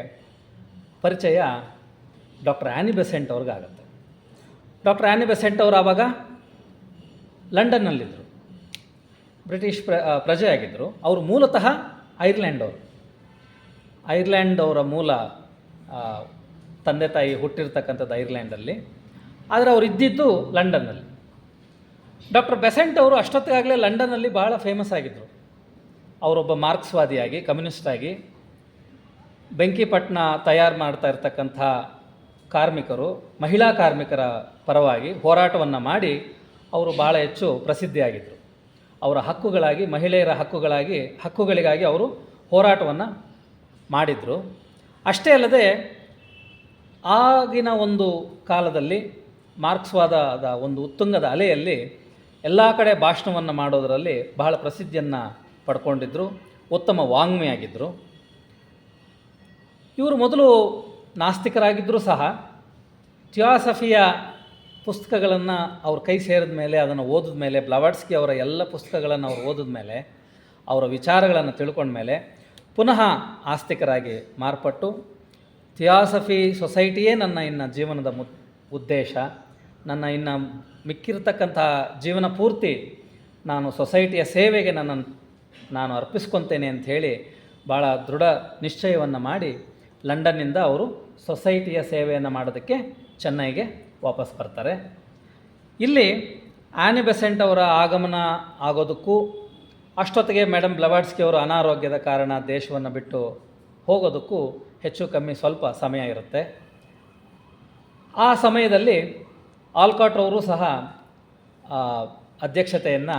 ಪರಿಚಯ ಡಾಕ್ಟರ್ ಆ್ಯನಿ ಬೆಸೆಂಟ್ ಅವ್ರಿಗಾಗುತ್ತೆ. ಡಾಕ್ಟರ್ ಆ್ಯನಿ ಬೆಸೆಂಟ್ ಅವರು ಆವಾಗ ಲಂಡನ್ನಲ್ಲಿದ್ದರು, ಬ್ರಿಟಿಷ್ ಪ್ರಜೆಯಾಗಿದ್ದರು. ಅವರು ಮೂಲತಃ ಐರ್ಲ್ಯಾಂಡ್ ಅವರ ಮೂಲ ತಂದೆ ತಾಯಿ ಹುಟ್ಟಿರ್ತಕ್ಕಂಥದ್ದು ಐರ್ಲ್ಯಾಂಡಲ್ಲಿ, ಆದರೆ ಅವರು ಇದ್ದಿದ್ದು ಲಂಡನ್ನಲ್ಲಿ. ಡಾಕ್ಟರ್ ಬೆಸೆಂಟ್ ಅವರು ಅಷ್ಟೊತ್ತಿಗಾಗಲೇ ಲಂಡನ್ನಲ್ಲಿ ಭಾಳ ಫೇಮಸ್ ಆಗಿದ್ದರು. ಅವರೊಬ್ಬ ಮಾರ್ಕ್ಸ್ವಾದಿಯಾಗಿ, ಕಮ್ಯುನಿಸ್ಟಾಗಿ, ಬೆಂಕಿಪಟ್ಟಣ ತಯಾರು ಮಾಡ್ತಾ ಇರ್ತಕ್ಕಂಥ ಕಾರ್ಮಿಕರು, ಮಹಿಳಾ ಕಾರ್ಮಿಕರ ಪರವಾಗಿ ಹೋರಾಟವನ್ನು ಮಾಡಿ ಅವರು ಭಾಳ ಹೆಚ್ಚು ಪ್ರಸಿದ್ಧಿಯಾಗಿದ್ದರು. ಅವರ ಹಕ್ಕುಗಳಾಗಿ, ಮಹಿಳೆಯರ ಹಕ್ಕುಗಳಿಗಾಗಿ ಅವರು ಹೋರಾಟವನ್ನು ಮಾಡಿದರು. ಅಷ್ಟೇ ಅಲ್ಲದೆ ಆಗಿನ ಒಂದು ಕಾಲದಲ್ಲಿ ಮಾರ್ಕ್ಸ್ವಾದದ ಒಂದು ಉತ್ತುಂಗದ ಅಲೆಯಲ್ಲಿ ಎಲ್ಲ ಕಡೆ ಭಾಷಣವನ್ನು ಮಾಡೋದರಲ್ಲಿ ಬಹಳ ಪ್ರಸಿದ್ಧಿಯನ್ನು ಪಡ್ಕೊಂಡಿದ್ದರು. ಉತ್ತಮ ವಾಗ್ಮಿಯಾಗಿದ್ದರು. ಇವರು ಮೊದಲು ನಾಸ್ತಿಕರಾಗಿದ್ದರೂ ಸಹ ಥಿಯಾಸಫಿಯ ಪುಸ್ತಕಗಳನ್ನು ಅವ್ರ ಕೈ ಸೇರಿದ ಮೇಲೆ, ಅದನ್ನು ಓದಿದ ಮೇಲೆ, ಬ್ಲವಾಟ್ಸ್ಕಿ ಅವರ ಎಲ್ಲ ಪುಸ್ತಕಗಳನ್ನು ಅವ್ರು ಓದಿದ ಮೇಲೆ, ಅವರ ವಿಚಾರಗಳನ್ನು ತಿಳ್ಕೊಂಡ ಮೇಲೆ ಪುನಃ ಆಸ್ತಿಕರಾಗಿ ಮಾರ್ಪಟ್ಟು ಥಿಯಾಸಫಿ ಸೊಸೈಟಿಯೇ ನನ್ನ ಜೀವನದ ಉದ್ದೇಶ, ನನ್ನ ಇನ್ನು ಮಿಕ್ಕಿರ್ತಕ್ಕಂಥ ಜೀವನ ಪೂರ್ತಿ ನಾನು ಸೊಸೈಟಿಯ ಸೇವೆಗೆ ನಾನು ಅರ್ಪಿಸ್ಕೊತೇನೆ ಅಂಥೇಳಿ ಭಾಳ ದೃಢ ನಿಶ್ಚಯವನ್ನು ಮಾಡಿ ಲಂಡನ್ನಿಂದ ಅವರು ಸೊಸೈಟಿಯ ಸೇವೆಯನ್ನು ಮಾಡೋದಕ್ಕೆ ಚೆನ್ನೈಗೆ ವಾಪಸ್ ಬರ್ತಾರೆ. ಇಲ್ಲಿ ಆ್ಯನಿ ಬೆಸೆಂಟ್ ಅವರ ಆಗಮನ ಆಗೋದಕ್ಕೂ ಅಷ್ಟೊತ್ತಿಗೆ ಮೇಡಮ್ ಬ್ಲವಾಟ್ಸ್ಕಿ ಅವರು ಅನಾರೋಗ್ಯದ ಕಾರಣ ದೇಶವನ್ನು ಬಿಟ್ಟು ಹೋಗೋದಕ್ಕೂ ಹೆಚ್ಚು ಕಮ್ಮಿ ಸ್ವಲ್ಪ ಸಮಯ ಇರುತ್ತೆ. ಆ ಸಮಯದಲ್ಲಿ ಆಲ್ಕಾಟ್ ಅವರು ಸಹ ಅಧ್ಯಕ್ಷತೆಯನ್ನು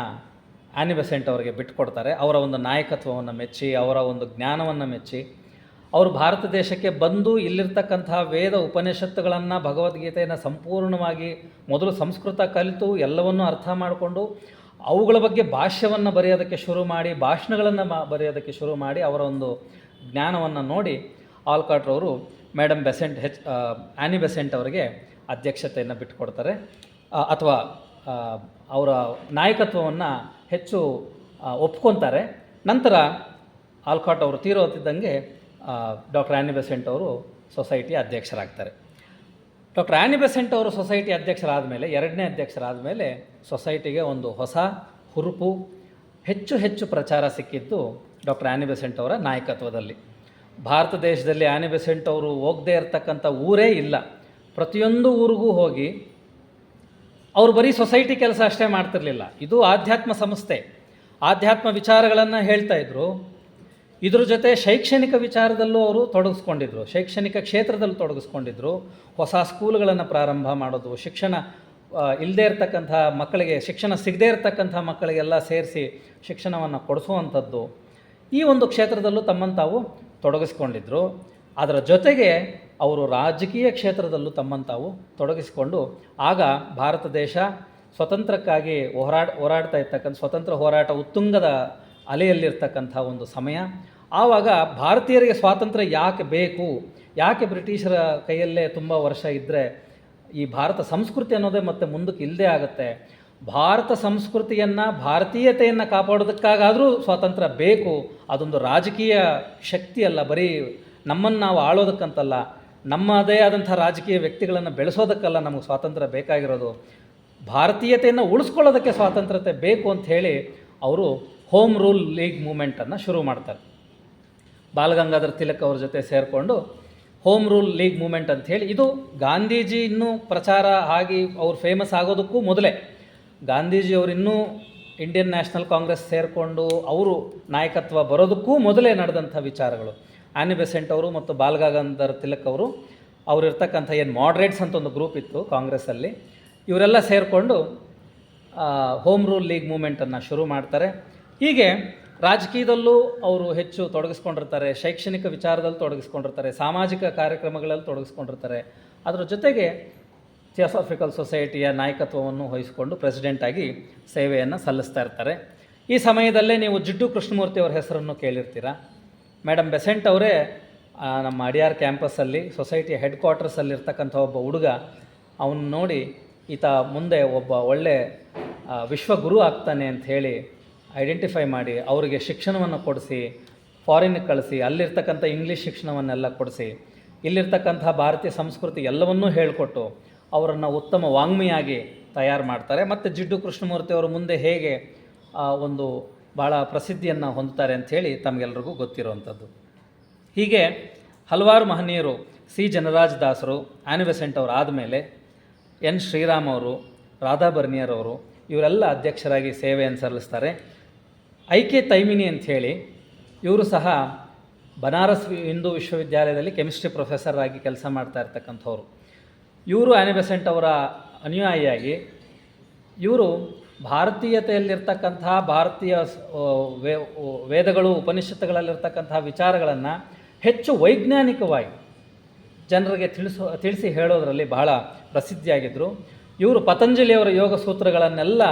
ಆ್ಯನಿ ಬೆಸೆಂಟ್ ಅವರಿಗೆ ಬಿಟ್ಟುಕೊಡ್ತಾರೆ. ಅವರ ಒಂದು ನಾಯಕತ್ವವನ್ನು ಮೆಚ್ಚಿ, ಅವರ ಒಂದು ಜ್ಞಾನವನ್ನು ಮೆಚ್ಚಿ, ಅವರು ಭಾರತ ದೇಶಕ್ಕೆ ಬಂದು ಇಲ್ಲಿರ್ತಕ್ಕಂಥ ವೇದ ಉಪನಿಷತ್ತುಗಳನ್ನು, ಭಗವದ್ಗೀತೆಯನ್ನು ಸಂಪೂರ್ಣವಾಗಿ ಮೊದಲು ಸಂಸ್ಕೃತ ಕಲಿತು ಎಲ್ಲವನ್ನೂ ಅರ್ಥ ಮಾಡಿಕೊಂಡು ಅವುಗಳ ಬಗ್ಗೆ ಭಾಷ್ಯವನ್ನು ಬರೆಯೋದಕ್ಕೆ ಶುರು ಮಾಡಿ, ಭಾಷಣಗಳನ್ನು ಬರೆಯೋದಕ್ಕೆ ಶುರು ಮಾಡಿ, ಅವರ ಒಂದು ಜ್ಞಾನವನ್ನು ನೋಡಿ ಆಲ್ಕಾಟ್ರವರು ಮೇಡಮ್ ಬೆಸೆಂಟ್ ಆ್ಯನಿ ಬೆಸೆಂಟ್ ಅವರಿಗೆ ಅಧ್ಯಕ್ಷತೆಯನ್ನು ಬಿಟ್ಟುಕೊಡ್ತಾರೆ, ಅಥವಾ ಅವರ ನಾಯಕತ್ವವನ್ನು ಹೆಚ್ಚು ಒಪ್ಕೊತಾರೆ. ನಂತರ ಆಲ್ಕಾಟ್ ಅವರು ತೀರೋತಿದ್ದಂಗೆ ಡಾಕ್ಟರ್ ಆ್ಯನಿ ಬೆಸೆಂಟ್ ಅವರು ಸೊಸೈಟಿಯ ಅಧ್ಯಕ್ಷರಾಗ್ತಾರೆ. ಡಾಕ್ಟರ್ ಆ್ಯನಿ ಬೆಸೆಂಟ್ ಅವರು ಸೊಸೈಟಿ ಅಧ್ಯಕ್ಷರಾದ ಮೇಲೆ, ಎರಡನೇ ಅಧ್ಯಕ್ಷರಾದ ಮೇಲೆ ಸೊಸೈಟಿಗೆ ಒಂದು ಹೊಸ ಹುರುಪು, ಹೆಚ್ಚು ಪ್ರಚಾರ ಸಿಕ್ಕಿದ್ದು ಡಾಕ್ಟರ್ ಆ್ಯನಿ ಬೆಸೆಂಟ್ ಅವರ ನಾಯಕತ್ವದಲ್ಲಿ. ಭಾರತ ದೇಶದಲ್ಲಿ ಆ್ಯನಿ ಬೆಸೆಂಟ್ ಅವರು ಹೋಗದೇ ಇರತಕ್ಕಂಥ ಊರೇ ಇಲ್ಲ. ಪ್ರತಿಯೊಂದು ಊರಿಗೂ ಹೋಗಿ ಅವರು ಬರೀ ಸೊಸೈಟಿ ಕೆಲಸ ಅಷ್ಟೇ ಮಾಡ್ತಿರಲಿಲ್ಲ. ಇದು ಆಧ್ಯಾತ್ಮ ಸಂಸ್ಥೆ, ಆಧ್ಯಾತ್ಮ ವಿಚಾರಗಳನ್ನು ಹೇಳ್ತಾ ಇದ್ದರು. ಇದ್ರ ಜೊತೆ ಶೈಕ್ಷಣಿಕ ವಿಚಾರದಲ್ಲೂ ಅವರು ತೊಡಗಿಸ್ಕೊಂಡಿದ್ರು, ಶೈಕ್ಷಣಿಕ ಕ್ಷೇತ್ರದಲ್ಲಿ ತೊಡಗಿಸ್ಕೊಂಡಿದ್ರು. ಹೊಸ ಸ್ಕೂಲ್ಗಳನ್ನು ಪ್ರಾರಂಭ ಮಾಡೋದು, ಶಿಕ್ಷಣ ಇಲ್ಲದೇ ಇರತಕ್ಕಂಥ ಮಕ್ಕಳಿಗೆ, ಶಿಕ್ಷಣ ಸಿಗದೇ ಇರತಕ್ಕಂಥ ಮಕ್ಕಳಿಗೆಲ್ಲ ಸೇರಿಸಿ ಶಿಕ್ಷಣವನ್ನು ಕೊಡಿಸುವಂಥದ್ದು, ಈ ಒಂದು ಕ್ಷೇತ್ರದಲ್ಲೂ ತಮ್ಮನ್ನು ತಾವು ತೊಡಗಿಸ್ಕೊಂಡಿದ್ರು. ಅದರ ಜೊತೆಗೆ ಅವರು ರಾಜಕೀಯ ಕ್ಷೇತ್ರದಲ್ಲೂ ತಮ್ಮನ್ನು ತಾವು ತೊಡಗಿಸಿಕೊಂಡು, ಆಗ ಭಾರತ ದೇಶ ಸ್ವತಂತ್ರಕ್ಕಾಗಿ ಹೋರಾಡ್ತಾ ಇರ್ತಕ್ಕಂಥ, ಸ್ವತಂತ್ರ ಹೋರಾಟ ಉತ್ತುಂಗದ ಅಲೆಯಲ್ಲಿರ್ತಕ್ಕಂಥ ಒಂದು ಸಮಯ. ಆವಾಗ ಭಾರತೀಯರಿಗೆ ಸ್ವಾತಂತ್ರ್ಯ ಯಾಕೆ ಬೇಕು, ಯಾಕೆ ಬ್ರಿಟಿಷರ ಕೈಯಲ್ಲೇ ತುಂಬ ವರ್ಷ ಇದ್ದರೆ ಈ ಭಾರತ ಸಂಸ್ಕೃತಿ ಅನ್ನೋದೇ ಮತ್ತೆ ಮುಂದಕ್ಕೆ ಇಲ್ಲದೆ ಆಗುತ್ತೆ, ಭಾರತ ಸಂಸ್ಕೃತಿಯನ್ನು, ಭಾರತೀಯತೆಯನ್ನು ಕಾಪಾಡೋದಕ್ಕಾಗಾದರೂ ಸ್ವಾತಂತ್ರ್ಯ ಬೇಕು. ಅದೊಂದು ರಾಜಕೀಯ ಶಕ್ತಿ ಅಲ್ಲ, ಬರೀ ನಮ್ಮನ್ನು ನಾವು ಆಳೋದಕ್ಕಂತಲ್ಲ, ನಮ್ಮದೇ ಆದಂಥ ರಾಜಕೀಯ ವ್ಯಕ್ತಿಗಳನ್ನು ಬೆಳೆಸೋದಕ್ಕಲ್ಲ ನಮಗೆ ಸ್ವಾತಂತ್ರ್ಯ ಬೇಕಾಗಿರೋದು, ಭಾರತೀಯತೆಯನ್ನು ಉಳಿಸ್ಕೊಳ್ಳೋದಕ್ಕೆ ಸ್ವಾತಂತ್ರ್ಯತೆ ಬೇಕು ಅಂಥೇಳಿ ಅವರು ಹೋಮ್ ರೂಲ್ ಲೀಗ್ ಮೂಮೆಂಟನ್ನು ಶುರು ಮಾಡ್ತಾರೆ. ಬಾಲಗಂಗಾಧರ ತಿಲಕ್ ಅವ್ರ ಜೊತೆ ಸೇರಿಕೊಂಡು ಹೋಮ್ ರೂಲ್ ಲೀಗ್ ಮೂಮೆಂಟ್ ಅಂಥೇಳಿ, ಇದು ಗಾಂಧೀಜಿ ಇನ್ನೂ ಪ್ರಚಾರ ಆಗಿ ಅವ್ರು ಫೇಮಸ್ ಆಗೋದಕ್ಕೂ ಮೊದಲೇ, ಗಾಂಧೀಜಿಯವರು ಇನ್ನೂ ಇಂಡಿಯನ್ ನ್ಯಾಷನಲ್ ಕಾಂಗ್ರೆಸ್ ಸೇರಿಕೊಂಡು ಅವರು ನಾಯಕತ್ವ ಬರೋದಕ್ಕೂ ಮೊದಲೇ ನಡೆದಂಥ ವಿಚಾರಗಳು. ಆ್ಯನಿ ಬೆಸೆಂಟ್ ಅವರು ಮತ್ತು ಬಾಲಗಂಗಾಧರ ತಿಲಕ್ ಅವರು, ಅವರಿರ್ತಕ್ಕಂಥ ಏನು ಮಾಡ್ರೇಟ್ಸ್ ಅಂತ ಒಂದು ಗ್ರೂಪ್ ಇತ್ತು ಕಾಂಗ್ರೆಸ್ಸಲ್ಲಿ, ಇವರೆಲ್ಲ ಸೇರಿಕೊಂಡು ಹೋಮ್ ರೂಲ್ ಲೀಗ್ ಮೂಮೆಂಟನ್ನು ಶುರು ಮಾಡ್ತಾರೆ. ಹೀಗೆ ರಾಜಕೀಯದಲ್ಲೂ ಅವರು ಹೆಚ್ಚು ತೊಡಗಿಸ್ಕೊಂಡಿರ್ತಾರೆ, ಶೈಕ್ಷಣಿಕ ವಿಚಾರದಲ್ಲಿ ತೊಡಗಿಸ್ಕೊಂಡಿರ್ತಾರೆ, ಸಾಮಾಜಿಕ ಕಾರ್ಯಕ್ರಮಗಳಲ್ಲಿ ತೊಡಗಿಸ್ಕೊಂಡಿರ್ತಾರೆ. ಅದರ ಜೊತೆಗೆ ಥಿಯೋಸಾಫಿಕಲ್ ಸೊಸೈಟಿಯ ನಾಯಕತ್ವವನ್ನು ವಹಿಸಿಕೊಂಡು ಪ್ರೆಸಿಡೆಂಟಾಗಿ ಸೇವೆಯನ್ನು ಸಲ್ಲಿಸ್ತಾ ಇರ್ತಾರೆ. ಈ ಸಮಯದಲ್ಲೇ ನೀವು ಜಿಡ್ಡು ಕೃಷ್ಣಮೂರ್ತಿ ಅವರ ಹೆಸರನ್ನು ಕೇಳಿರ್ತೀರ. ಮೇಡಮ್ ಬೆಸೆಂಟ್ ಅವರೇ ನಮ್ಮ ಅಡಿಯಾರ್ ಕ್ಯಾಂಪಸ್ಸಲ್ಲಿ ಸೊಸೈಟಿಯ ಹೆಡ್ ಕ್ವಾರ್ಟರ್ಸಲ್ಲಿರ್ತಕ್ಕಂಥ ಒಬ್ಬ ಹುಡುಗ, ಅವನು ನೋಡಿ ಈತ ಮುಂದೆ ಒಬ್ಬ ಒಳ್ಳೆ ವಿಶ್ವಗುರು ಆಗ್ತಾನೆ ಅಂತ ಹೇಳಿ ಐಡೆಂಟಿಫೈ ಮಾಡಿ ಅವರಿಗೆ ಶಿಕ್ಷಣವನ್ನು ಕೊಡಿಸಿ, ಫಾರಿನ್ಗೆ ಕಳಿಸಿ, ಅಲ್ಲಿರ್ತಕ್ಕಂಥ ಇಂಗ್ಲೀಷ್ ಶಿಕ್ಷಣವನ್ನೆಲ್ಲ ಕೊಡಿಸಿ, ಇಲ್ಲಿರ್ತಕ್ಕಂಥ ಭಾರತೀಯ ಸಂಸ್ಕೃತಿ ಎಲ್ಲವನ್ನೂ ಹೇಳಿಕೊಟ್ಟು ಅವರನ್ನು ಉತ್ತಮ ವಾಗ್ಮಿಯಾಗಿ ತಯಾರು ಮಾಡ್ತಾರೆ. ಮತ್ತು ಜಿಡ್ಡು ಕೃಷ್ಣಮೂರ್ತಿ ಅವರು ಮುಂದೆ ಹೇಗೆ ಒಂದು ಭಾಳ ಪ್ರಸಿದ್ಧಿಯನ್ನು ಹೊಂದುತ್ತಾರೆ ಅಂಥೇಳಿ ತಮಗೆಲ್ಲರಿಗೂ ಗೊತ್ತಿರುವಂಥದ್ದು. ಹೀಗೆ ಹಲವಾರು ಮಹನೀಯರು, ಸಿ ಜನರಾಜ್ ದಾಸರು, ಆ್ಯನಿ ಬೆಸೆಂಟ್ ಅವರು ಆದಮೇಲೆ ಎನ್ ಶ್ರೀರಾಮ್ ಅವರು, ರಾಧಾ ಬರ್ನಿಯರ್ ಇವರೆಲ್ಲ ಅಧ್ಯಕ್ಷರಾಗಿ ಸೇವೆಯನ್ನು ಸಲ್ಲಿಸ್ತಾರೆ. ಐ.ಕೆ. ತೈಮಿನಿ ಅಂಥೇಳಿ ಇವರು ಸಹ ಬನಾರಸ್ ಹಿಂದೂ ವಿಶ್ವವಿದ್ಯಾಲಯದಲ್ಲಿ ಕೆಮಿಸ್ಟ್ರಿ ಪ್ರೊಫೆಸರ್ ಆಗಿ ಕೆಲಸ ಮಾಡ್ತಾ ಇರ್ತಕ್ಕಂಥವ್ರು. ಇವರು ಆ್ಯನಿ ಬೆಸೆಂಟ್ ಅವರ ಅನುಯಾಯಿಯಾಗಿ ಇವರು ಭಾರತೀಯತೆಯಲ್ಲಿರ್ತಕ್ಕಂಥ, ಭಾರತೀಯ ವೇದಗಳು ಉಪನಿಷತ್ತುಗಳಲ್ಲಿರ್ತಕ್ಕಂಥ ವಿಚಾರಗಳನ್ನು ಹೆಚ್ಚು ವೈಜ್ಞಾನಿಕವಾಗಿ ಜನರಿಗೆ ತಿಳಿಸಿ ಹೇಳೋದರಲ್ಲಿ ಬಹಳ ಪ್ರಸಿದ್ಧಿಯಾಗಿದ್ದರು. ಇವರು ಪತಂಜಲಿಯವರ ಯೋಗ ಸೂತ್ರಗಳನ್ನೆಲ್ಲ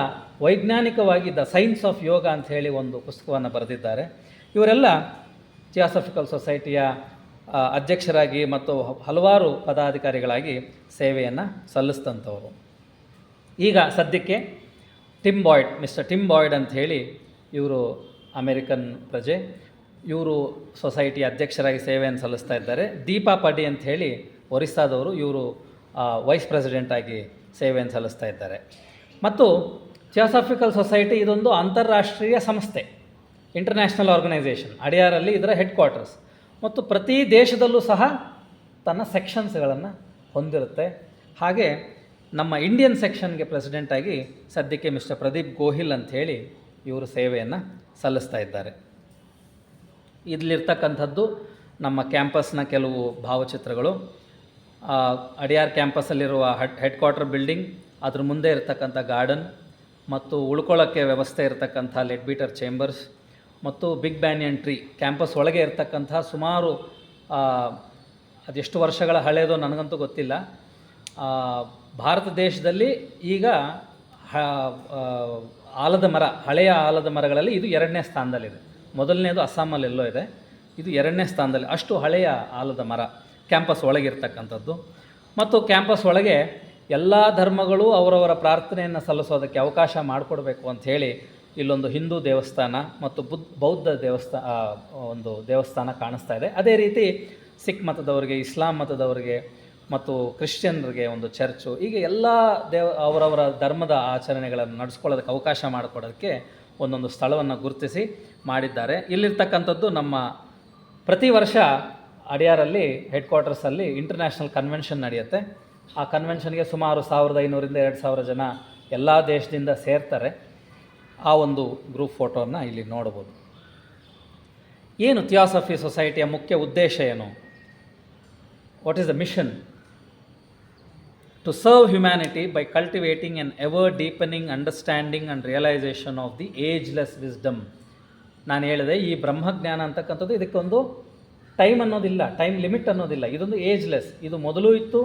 ವೈಜ್ಞಾನಿಕವಾಗಿ ದ ಸೈನ್ಸ್ ಆಫ್ ಯೋಗ ಅಂತ ಹೇಳಿ ಒಂದು ಪುಸ್ತಕವನ್ನು ಬರೆದಿದ್ದಾರೆ. ಇವರೆಲ್ಲ ಥಿಯೋಸಾಫಿಕಲ್ ಸೊಸೈಟಿಯ ಅಧ್ಯಕ್ಷರಾಗಿ ಮತ್ತು ಹಲವಾರು ಪದಾಧಿಕಾರಿಗಳಾಗಿ ಸೇವೆಯನ್ನು ಸಲ್ಲಿಸಿದಂಥವರು. ಈಗ ಸದ್ಯಕ್ಕೆ ಮಿಸ್ಟರ್ ಟಿಮ್ ಬಾಯ್ಡ್ ಅಂಥೇಳಿ ಇವರು ಅಮೇರಿಕನ್ ಪ್ರಜೆ, ಇವರು ಸೊಸೈಟಿಯ ಅಧ್ಯಕ್ಷರಾಗಿ ಸೇವೆಯನ್ನು ಸಲ್ಲಿಸ್ತಾ ಇದ್ದಾರೆ. ದೀಪಾ ಪಡಿ ಅಂಥೇಳಿ ಒರಿಸ್ಸಾದವರು, ಇವರು ವೈಸ್ ಪ್ರೆಸಿಡೆಂಟಾಗಿ ಸೇವೆಯನ್ನು ಸಲ್ಲಿಸ್ತಾ ಇದ್ದಾರೆ. ಮತ್ತು ಥಿಯೋಸಾಫಿಕಲ್ ಸೊಸೈಟಿ ಇದೊಂದು ಅಂತಾರಾಷ್ಟ್ರೀಯ ಸಂಸ್ಥೆ, ಇಂಟರ್ನ್ಯಾಷನಲ್ ಆರ್ಗನೈಸೇಷನ್. ಅಡಿಯಾರಲ್ಲಿ ಇದರ ಹೆಡ್ ಕ್ವಾರ್ಟರ್ಸ್. ಮತ್ತು ಪ್ರತಿ ದೇಶದಲ್ಲೂ ಸಹ ತನ್ನ ಸೆಕ್ಷನ್ಸ್ಗಳನ್ನು ಹೊಂದಿರುತ್ತೆ. ಹಾಗೆ ನಮ್ಮ ಇಂಡಿಯನ್ ಸೆಕ್ಷನ್ಗೆ ಪ್ರೆಸಿಡೆಂಟಾಗಿ ಸದ್ಯಕ್ಕೆ ಮಿಸ್ಟರ್ ಪ್ರದೀಪ್ ಗೋಹಿಲ್ ಅಂಥೇಳಿ ಇವರು ಸೇವೆಯನ್ನು ಸಲ್ಲಿಸ್ತಾ ಇದ್ದಾರೆ. ಇಲ್ಲಿರ್ತಕ್ಕಂಥದ್ದು ನಮ್ಮ ಕ್ಯಾಂಪಸ್ನ ಕೆಲವು ಭಾವಚಿತ್ರಗಳು. ಅಡಿಯಾರ್ ಕ್ಯಾಂಪಸ್ಸಲ್ಲಿರುವ ಹೆಡ್ ಕ್ವಾರ್ಟರ್ ಬಿಲ್ಡಿಂಗ್, ಅದ್ರ ಮುಂದೆ ಇರತಕ್ಕಂಥ ಗಾರ್ಡನ್ ಮತ್ತು ಉಳ್ಕೊಳ್ಳೋಕ್ಕೆ ವ್ಯವಸ್ಥೆ ಇರತಕ್ಕಂಥ ಲೆಡ್ ಬೀಟರ್ ಚೇಂಬರ್ಸ್ ಮತ್ತು ಬಿಗ್ ಬ್ಯಾನಿಯನ್ ಟ್ರೀ. ಕ್ಯಾಂಪಸ್ ಒಳಗೆ ಇರತಕ್ಕಂಥ ಸುಮಾರು ಅದೆಷ್ಟು ವರ್ಷಗಳ ಹಳೆಯದೋ ನನಗಂತೂ ಗೊತ್ತಿಲ್ಲ. ಭಾರತ ದೇಶದಲ್ಲಿ ಈಗ ಆಲದ ಮರ, ಹಳೆಯ ಆಲದ ಮರಗಳಲ್ಲಿ ಇದು 2ನೇ ಸ್ಥಾನದಲ್ಲಿದೆ. ಮೊದಲನೇದು ಅಸ್ಸಾಮಲ್ಲೆಲ್ಲೋ ಇದೆ, ಇದು 2ನೇ ಸ್ಥಾನದಲ್ಲಿ. ಅಷ್ಟು ಹಳೆಯ ಆಲದ ಮರ ಕ್ಯಾಂಪಸ್ ಒಳಗಿರ್ತಕ್ಕಂಥದ್ದು. ಮತ್ತು ಕ್ಯಾಂಪಸ್ ಒಳಗೆ ಎಲ್ಲ ಧರ್ಮಗಳು ಅವರವರ ಪ್ರಾರ್ಥನೆಯನ್ನು ಸಲ್ಲಿಸೋದಕ್ಕೆ ಅವಕಾಶ ಮಾಡಿಕೊಡ್ಬೇಕು ಅಂಥೇಳಿ ಇಲ್ಲೊಂದು ಹಿಂದೂ ದೇವಸ್ಥಾನ ಮತ್ತು ಬೌದ್ಧ ದೇವಸ್ಥಾನ ಕಾಣಿಸ್ತಾ ಇದೆ. ಅದೇ ರೀತಿ ಸಿಖ್ ಮತದವರಿಗೆ, ಇಸ್ಲಾಂ ಮತದವರಿಗೆ ಮತ್ತು ಕ್ರಿಶ್ಚಿಯನ್ರಿಗೆ ಒಂದು ಚರ್ಚು, ಹೀಗೆ ಎಲ್ಲ ಅವರವರ ಧರ್ಮದ ಆಚರಣೆಗಳನ್ನು ನಡೆಸ್ಕೊಳ್ಳೋದಕ್ಕೆ ಅವಕಾಶ ಮಾಡಿಕೊಡೋದಕ್ಕೆ ಒಂದೊಂದು ಸ್ಥಳವನ್ನು ಗುರುತಿಸಿ ಮಾಡಿದ್ದಾರೆ. ಇಲ್ಲಿರ್ತಕ್ಕಂಥದ್ದು ನಮ್ಮ ಪ್ರತಿ ವರ್ಷ ಅಡಿಯಾರಲ್ಲಿ ಹೆಡ್ ಕ್ವಾರ್ಟರ್ಸಲ್ಲಿ ಇಂಟರ್ನ್ಯಾಷನಲ್ ಕನ್ವೆನ್ಷನ್ ನಡೆಯುತ್ತೆ. ಆ ಕನ್ವೆನ್ಷನ್ಗೆ ಸುಮಾರು 1500ರಿಂದ 2000 ಜನ ಎಲ್ಲ ದೇಶದಿಂದ ಸೇರ್ತಾರೆ. ಆ ಒಂದು ಗ್ರೂಪ್ ಫೋಟೋವನ್ನು ಇಲ್ಲಿ ನೋಡ್ಬೋದು. ಏನು ಥಿಯಾಸಫಿ ಸೊಸೈಟಿಯ ಮುಖ್ಯ ಉದ್ದೇಶ ಏನು? What is the mission? To serve humanity by cultivating an ever deepening understanding and realisation of the ageless wisdom. ನಾನು ಹೇಳಿದೆ, ಈ ಬ್ರಹ್ಮಜ್ಞಾನ ಅಂತಕ್ಕಂಥದ್ದು ಇದಕ್ಕೊಂದು ಟೈಮ್ ಅನ್ನೋದಿಲ್ಲ, ಟೈಮ್ ಲಿಮಿಟ್ ಅನ್ನೋದಿಲ್ಲ. ಇದೊಂದು ಏಜ್ಲೆಸ್. ಇದು ಮೊದಲು ಇತ್ತು,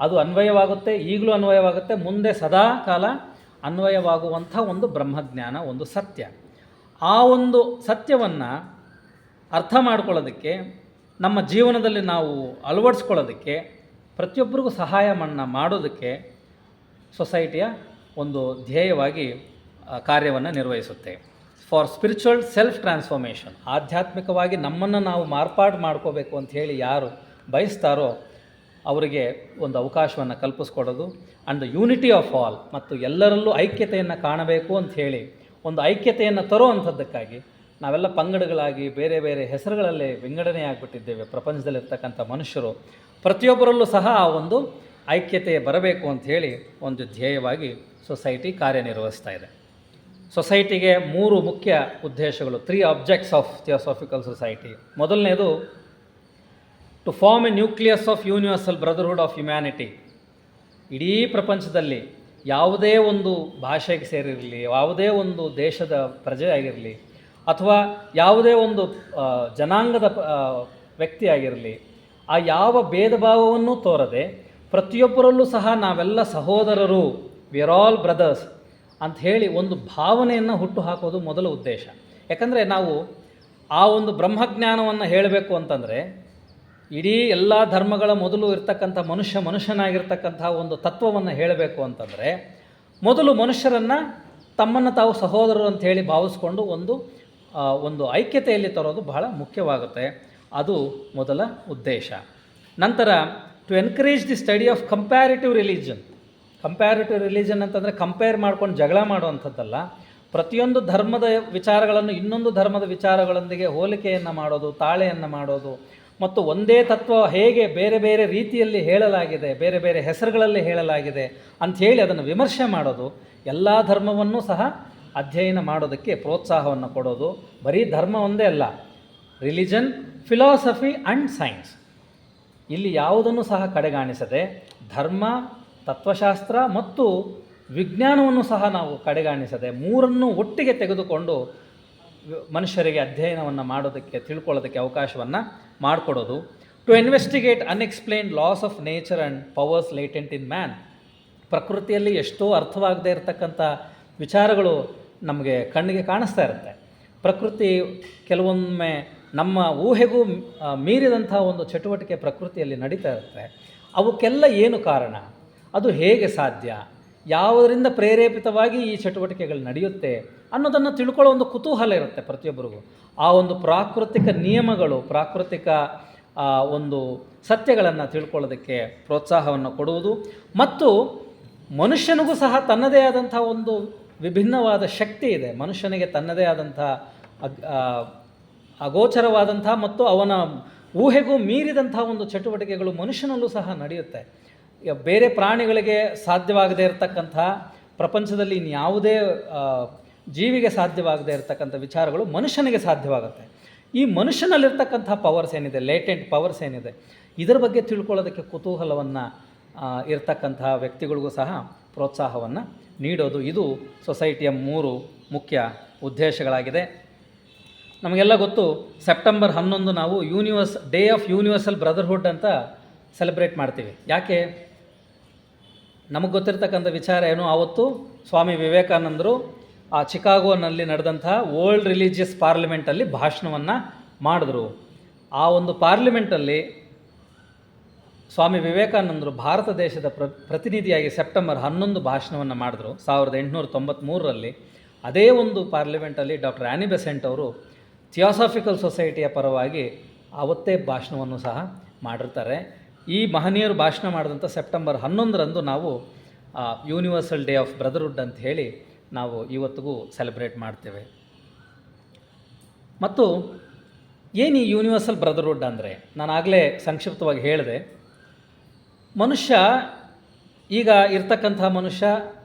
ಅದು ಅನ್ವಯವಾಗುತ್ತೆ, ಈಗಲೂ ಅನ್ವಯವಾಗುತ್ತೆ, ಮುಂದೆ ಸದಾ ಕಾಲ ಅನ್ವಯವಾಗುವಂಥ ಒಂದು ಬ್ರಹ್ಮಜ್ಞಾನ, ಒಂದು ಸತ್ಯ. ಆ ಒಂದು ಸತ್ಯವನ್ನು ಅರ್ಥ ಮಾಡ್ಕೊಳ್ಳೋದಕ್ಕೆ, ನಮ್ಮ ಜೀವನದಲ್ಲಿ ನಾವು ಅಳವಡಿಸ್ಕೊಳ್ಳೋದಕ್ಕೆ, ಪ್ರತಿಯೊಬ್ಬರಿಗೂ ಸಹಾಯ ಮಾಡೋದಕ್ಕೆ ಸೊಸೈಟಿಯ ಒಂದು ಧ್ಯೇಯವಾಗಿ ಕಾರ್ಯವನ್ನು ನಿರ್ವಹಿಸುತ್ತೆ. ಫಾರ್ ಸ್ಪಿರಿಚುವಲ್ ಸೆಲ್ಫ್ ಟ್ರಾನ್ಸ್ಫಾರ್ಮೇಷನ್, ಆಧ್ಯಾತ್ಮಿಕವಾಗಿ ನಮ್ಮನ್ನು ನಾವು ಮಾರ್ಪಾಡು ಮಾಡ್ಕೋಬೇಕು ಅಂಥೇಳಿ ಯಾರು ಬಯಸ್ತಾರೋ ಅವರಿಗೆ ಒಂದು ಅವಕಾಶವನ್ನು ಕಲ್ಪಿಸ್ಕೊಡೋದು. And the unity of all, ಮತ್ತು ಎಲ್ಲರಲ್ಲೂ ಐಕ್ಯತೆಯನ್ನು ಕಾಣಬೇಕು ಅಂಥೇಳಿ ಒಂದು ಐಕ್ಯತೆಯನ್ನು ತರೋ ಅಂಥದ್ದಕ್ಕಾಗಿ ನಾವೆಲ್ಲ ಪಂಗಡಗಳಾಗಿ ಬೇರೆ ಬೇರೆ ಹೆಸರುಗಳಲ್ಲೇ ವಿಂಗಡಣೆ ಆಗಿಬಿಟ್ಟಿದ್ದೇವೆ ಪ್ರಪಂಚದಲ್ಲಿರ್ತಕ್ಕಂಥ ಮನುಷ್ಯರು. ಪ್ರತಿಯೊಬ್ಬರಲ್ಲೂ ಸಹ ಆ ಒಂದು ಐಕ್ಯತೆ ಬರಬೇಕು ಅಂಥೇಳಿ ಒಂದು ಧ್ಯೇಯವಾಗಿ ಸೊಸೈಟಿ ಕಾರ್ಯನಿರ್ವಹಿಸ್ತಾ ಇದೆ. ಸೊಸೈಟಿಗೆ 3 ಮುಖ್ಯ ಉದ್ದೇಶಗಳು, 3 ಆಬ್ಜೆಕ್ಟ್ಸ್ ಆಫ್ ಥಿಯೋಸಾಫಿಕಲ್ ಸೊಸೈಟಿ. ಮೊದಲನೇದು, to form a nucleus of universal brotherhood of humanity. ಇಡೀ ಪ್ರಪಂಚದಲ್ಲಿ ಯಾವುದೇ ಒಂದು ಭಾಷೆಗೆ ಸೇರಿರಲಿ, ಯಾವುದೇ ಒಂದು ದೇಶದ ಪ್ರಜೆ ಆಗಿರಲಿ, ಅಥವಾ ಯಾವುದೇ ಒಂದು ಜನಾಂಗದ ವ್ಯಕ್ತಿ ಆಗಿರಲಿ, ಆ ಯಾವ ಭೇದ ಭಾವವನ್ನು ತೋರದೆ ಪ್ರತಿಯೊಬ್ಬರಲ್ಲೂ ಸಹ ನಾವೆಲ್ಲ ಸಹೋದರರು, ವಿ ಆರ್ ಆಲ್ ಬ್ರದರ್ಸ್ ಅಂತ ಹೇಳಿ ಒಂದು ಭಾವನೆಯನ್ನು ಹುಟ್ಟು ಹಾಕೋದು ಮೊದಲ ಉದ್ದೇಶ. ಯಾಕಂದರೆ ನಾವು ಆ ಒಂದು ಬ್ರಹ್ಮಜ್ಞಾನವನ್ನು ಹೇಳಬೇಕು ಅಂತಂದರೆ, ಇಡೀ ಎಲ್ಲ ಧರ್ಮಗಳ ಮೊದಲು ಇರ್ತಕ್ಕಂಥ ಮನುಷ್ಯನಾಗಿರ್ತಕ್ಕಂಥ ಒಂದು ತತ್ವವನ್ನು ಹೇಳಬೇಕು ಅಂತಂದರೆ, ಮೊದಲು ಮನುಷ್ಯರನ್ನು ತಮ್ಮನ್ನು ತಾವು ಸಹೋದರರು ಅಂತ ಹೇಳಿ ಭಾವಿಸ್ಕೊಂಡು ಒಂದು ಐಕ್ಯತೆಯಲ್ಲಿ ತರೋದು ಬಹಳ ಮುಖ್ಯವಾಗುತ್ತೆ. ಅದು ಮೊದಲ ಉದ್ದೇಶ. ನಂತರ to encourage the study of comparative religion. Comparative religion ಅಂತಂದರೆ ಕಂಪೇರ್ ಮಾಡ್ಕೊಂಡು ಜಗಳ ಮಾಡುವಂಥದ್ದಲ್ಲ. ಪ್ರತಿಯೊಂದು ಧರ್ಮದ ವಿಚಾರಗಳನ್ನು ಇನ್ನೊಂದು ಧರ್ಮದ ವಿಚಾರಗಳೊಂದಿಗೆ ಹೋಲಿಕೆಯನ್ನು ಮಾಡೋದು, ತಾಳೆಯನ್ನು ಮಾಡೋದು, ಮತ್ತು ಒಂದೇ ತತ್ವ ಹೇಗೆ ಬೇರೆ ಬೇರೆ ರೀತಿಯಲ್ಲಿ ಹೇಳಲಾಗಿದೆ, ಬೇರೆ ಬೇರೆ ಹೆಸರುಗಳಲ್ಲಿ ಹೇಳಲಾಗಿದೆ ಅಂಥೇಳಿ ಅದನ್ನು ವಿಮರ್ಶೆ ಮಾಡೋದು, ಎಲ್ಲ ಧರ್ಮವನ್ನೂ ಸಹ ಅಧ್ಯಯನ ಮಾಡೋದಕ್ಕೆ ಪ್ರೋತ್ಸಾಹವನ್ನು ಕೊಡೋದು. ಬರೀ ಧರ್ಮ ಒಂದೇ ಅಲ್ಲ, ರಿಲಿಜನ್, ಫಿಲಾಸಫಿ ಆ್ಯಂಡ್ ಸೈನ್ಸ್, ಇಲ್ಲಿ ಯಾವುದನ್ನು ಸಹ ಕಡೆಗಾಣಿಸದೆ ಧರ್ಮ, ತತ್ವಶಾಸ್ತ್ರ ಮತ್ತು ವಿಜ್ಞಾನವನ್ನು ಸಹ ನಾವು ಕಡೆಗಾಣಿಸದೆ ಮೂರನ್ನು ಒಟ್ಟಿಗೆ ತೆಗೆದುಕೊಂಡು ಮನುಷ್ಯರಿಗೆ ಅಧ್ಯಯನವನ್ನು ಮಾಡೋದಕ್ಕೆ, ತಿಳ್ಕೊಳ್ಳೋದಕ್ಕೆ ಅವಕಾಶವನ್ನು ಮಾಡಿಕೊಡೋದು. To investigate unexplained laws of nature and powers latent in man. ಪ್ರಕೃತಿಯಲ್ಲಿ ಎಷ್ಟೋ ಅರ್ಥವಾಗದೇ ಇರತಕ್ಕಂಥ ವಿಚಾರಗಳು ನಮಗೆ ಕಣ್ಣಿಗೆ ಕಾಣಿಸ್ತಾ ಇರುತ್ತೆ. ಪ್ರಕೃತಿ ಕೆಲವೊಮ್ಮೆ ನಮ್ಮ ಊಹೆಗೂ ಮೀರಿದಂಥ ಒಂದು ಚಟುವಟಿಕೆ ಪ್ರಕೃತಿಯಲ್ಲಿ ನಡೀತಾ ಇರುತ್ತೆ. ಅವಕ್ಕೆಲ್ಲ ಏನು ಕಾರಣ, ಅದು ಹೇಗೆ ಸಾಧ್ಯ, ಯಾವುದರಿಂದ ಪ್ರೇರೇಪಿತವಾಗಿ ಈ ಚಟುವಟಿಕೆಗಳು ನಡೆಯುತ್ತೆ ಅನ್ನೋದನ್ನು ತಿಳ್ಕೊಳ್ಳೋ ಒಂದು ಕುತೂಹಲ ಇರುತ್ತೆ ಪ್ರತಿಯೊಬ್ಬರಿಗೂ. ಆ ಒಂದು ಪ್ರಾಕೃತಿಕ ನಿಯಮಗಳು, ಪ್ರಾಕೃತಿಕ ಒಂದು ಸತ್ಯಗಳನ್ನು ತಿಳ್ಕೊಳ್ಳೋದಕ್ಕೆ ಪ್ರೋತ್ಸಾಹವನ್ನು ಕೊಡುವುದು. ಮತ್ತು ಮನುಷ್ಯನಿಗೂ ಸಹ ತನ್ನದೇ ಆದಂಥ ಒಂದು ವಿಭಿನ್ನವಾದ ಶಕ್ತಿ ಇದೆ. ಮನುಷ್ಯನಿಗೆ ತನ್ನದೇ ಆದಂಥ ಅಗೋಚರವಾದಂಥ ಮತ್ತು ಅವನ ಊಹೆಗೂ ಮೀರಿದಂಥ ಒಂದು ಚಟುವಟಿಕೆಗಳು ಮನುಷ್ಯನಲ್ಲೂ ಸಹ ನಡೆಯುತ್ತೆ. ಬೇರೆ ಪ್ರಾಣಿಗಳಿಗೆ ಸಾಧ್ಯವಾಗದೇ ಇರತಕ್ಕಂಥ, ಪ್ರಪಂಚದಲ್ಲಿ ಇನ್ಯಾವುದೇ ಜೀವಿಗೆ ಸಾಧ್ಯವಾಗದೇ ಇರತಕ್ಕಂಥ ವಿಚಾರಗಳು ಮನುಷ್ಯನಿಗೆ ಸಾಧ್ಯವಾಗುತ್ತೆ. ಈ ಮನುಷ್ಯನಲ್ಲಿರ್ತಕ್ಕಂಥ ಪವರ್ಸ್ ಏನಿದೆ, ಲೇಟೆಂಟ್ ಪವರ್ಸ್ ಏನಿದೆ, ಇದರ ಬಗ್ಗೆ ತಿಳ್ಕೊಳ್ಳೋದಕ್ಕೆ ಕುತೂಹಲವನ್ನು ಇರ್ತಕ್ಕಂಥ ವ್ಯಕ್ತಿಗಳಿಗೂ ಸಹ ಪ್ರೋತ್ಸಾಹವನ್ನು ನೀಡೋದು, ಇದು ಸೊಸೈಟಿಯ 3 ಮುಖ್ಯ ಉದ್ದೇಶಗಳಾಗಿದೆ. ನಮಗೆಲ್ಲ ಗೊತ್ತು, ಸೆಪ್ಟೆಂಬರ್ 11 ನಾವು ಡೇ ಆಫ್ ಯೂನಿವರ್ಸಲ್ ಬ್ರದರ್ಹುಡ್ ಅಂತ ಸೆಲೆಬ್ರೇಟ್ ಮಾಡ್ತೀವಿ. ಯಾಕೆ? ನಮಗೆ ಗೊತ್ತಿರ್ತಕ್ಕಂಥ ವಿಚಾರ ಏನು, ಆವತ್ತು ಸ್ವಾಮಿ ವಿವೇಕಾನಂದರು ಆ ಚಿಕಾಗೋನಲ್ಲಿ ನಡೆದಂಥ ವರ್ಲ್ಡ್ ರಿಲಿಜಿಯಸ್ ಪಾರ್ಲಿಮೆಂಟಲ್ಲಿ ಭಾಷಣವನ್ನು ಮಾಡಿದ್ರು. ಆ ಒಂದು ಪಾರ್ಲಿಮೆಂಟಲ್ಲಿ ಸ್ವಾಮಿ ವಿವೇಕಾನಂದರು ಭಾರತ ದೇಶದ ಪ್ರತಿನಿಧಿಯಾಗಿ ಸೆಪ್ಟೆಂಬರ್ 11 ಭಾಷಣವನ್ನು ಮಾಡಿದ್ರು 1893ರಲ್ಲಿ. ಅದೇ ಒಂದು ಪಾರ್ಲಿಮೆಂಟಲ್ಲಿ ಡಾಕ್ಟರ್ ಆ್ಯನಿ ಬೆಸೆಂಟ್ ಅವರು ಥಿಯಾಸಾಫಿಕಲ್ ಸೊಸೈಟಿಯ ಪರವಾಗಿ ಆವತ್ತೇ ಭಾಷಣವನ್ನು ಸಹ ಮಾಡಿರ್ತಾರೆ. ಈ ಮಹನೀಯರು ಭಾಷಣ ಮಾಡಿದಂಥ ಸೆಪ್ಟೆಂಬರ್ 11ರಂದು ನಾವು ಯೂನಿವರ್ಸಲ್ ಡೇ ಆಫ್ ಬ್ರದರ್ಹುಡ್ ಅಂತ ಹೇಳಿ ನಾವು ಇವತ್ತಿಗೂ ಸೆಲೆಬ್ರೇಟ್ ಮಾಡ್ತೇವೆ. ಮತ್ತು ಏನು ಈ ಯೂನಿವರ್ಸಲ್ ಬ್ರದರ್ಹುಡ್ ಅಂದರೆ, ನಾನು ಆಗಲೇ ಸಂಕ್ಷಿಪ್ತವಾಗಿ ಹೇಳಿದೆ, ಮನುಷ್ಯ ಈಗ ಇರ್ತಕ್ಕಂಥ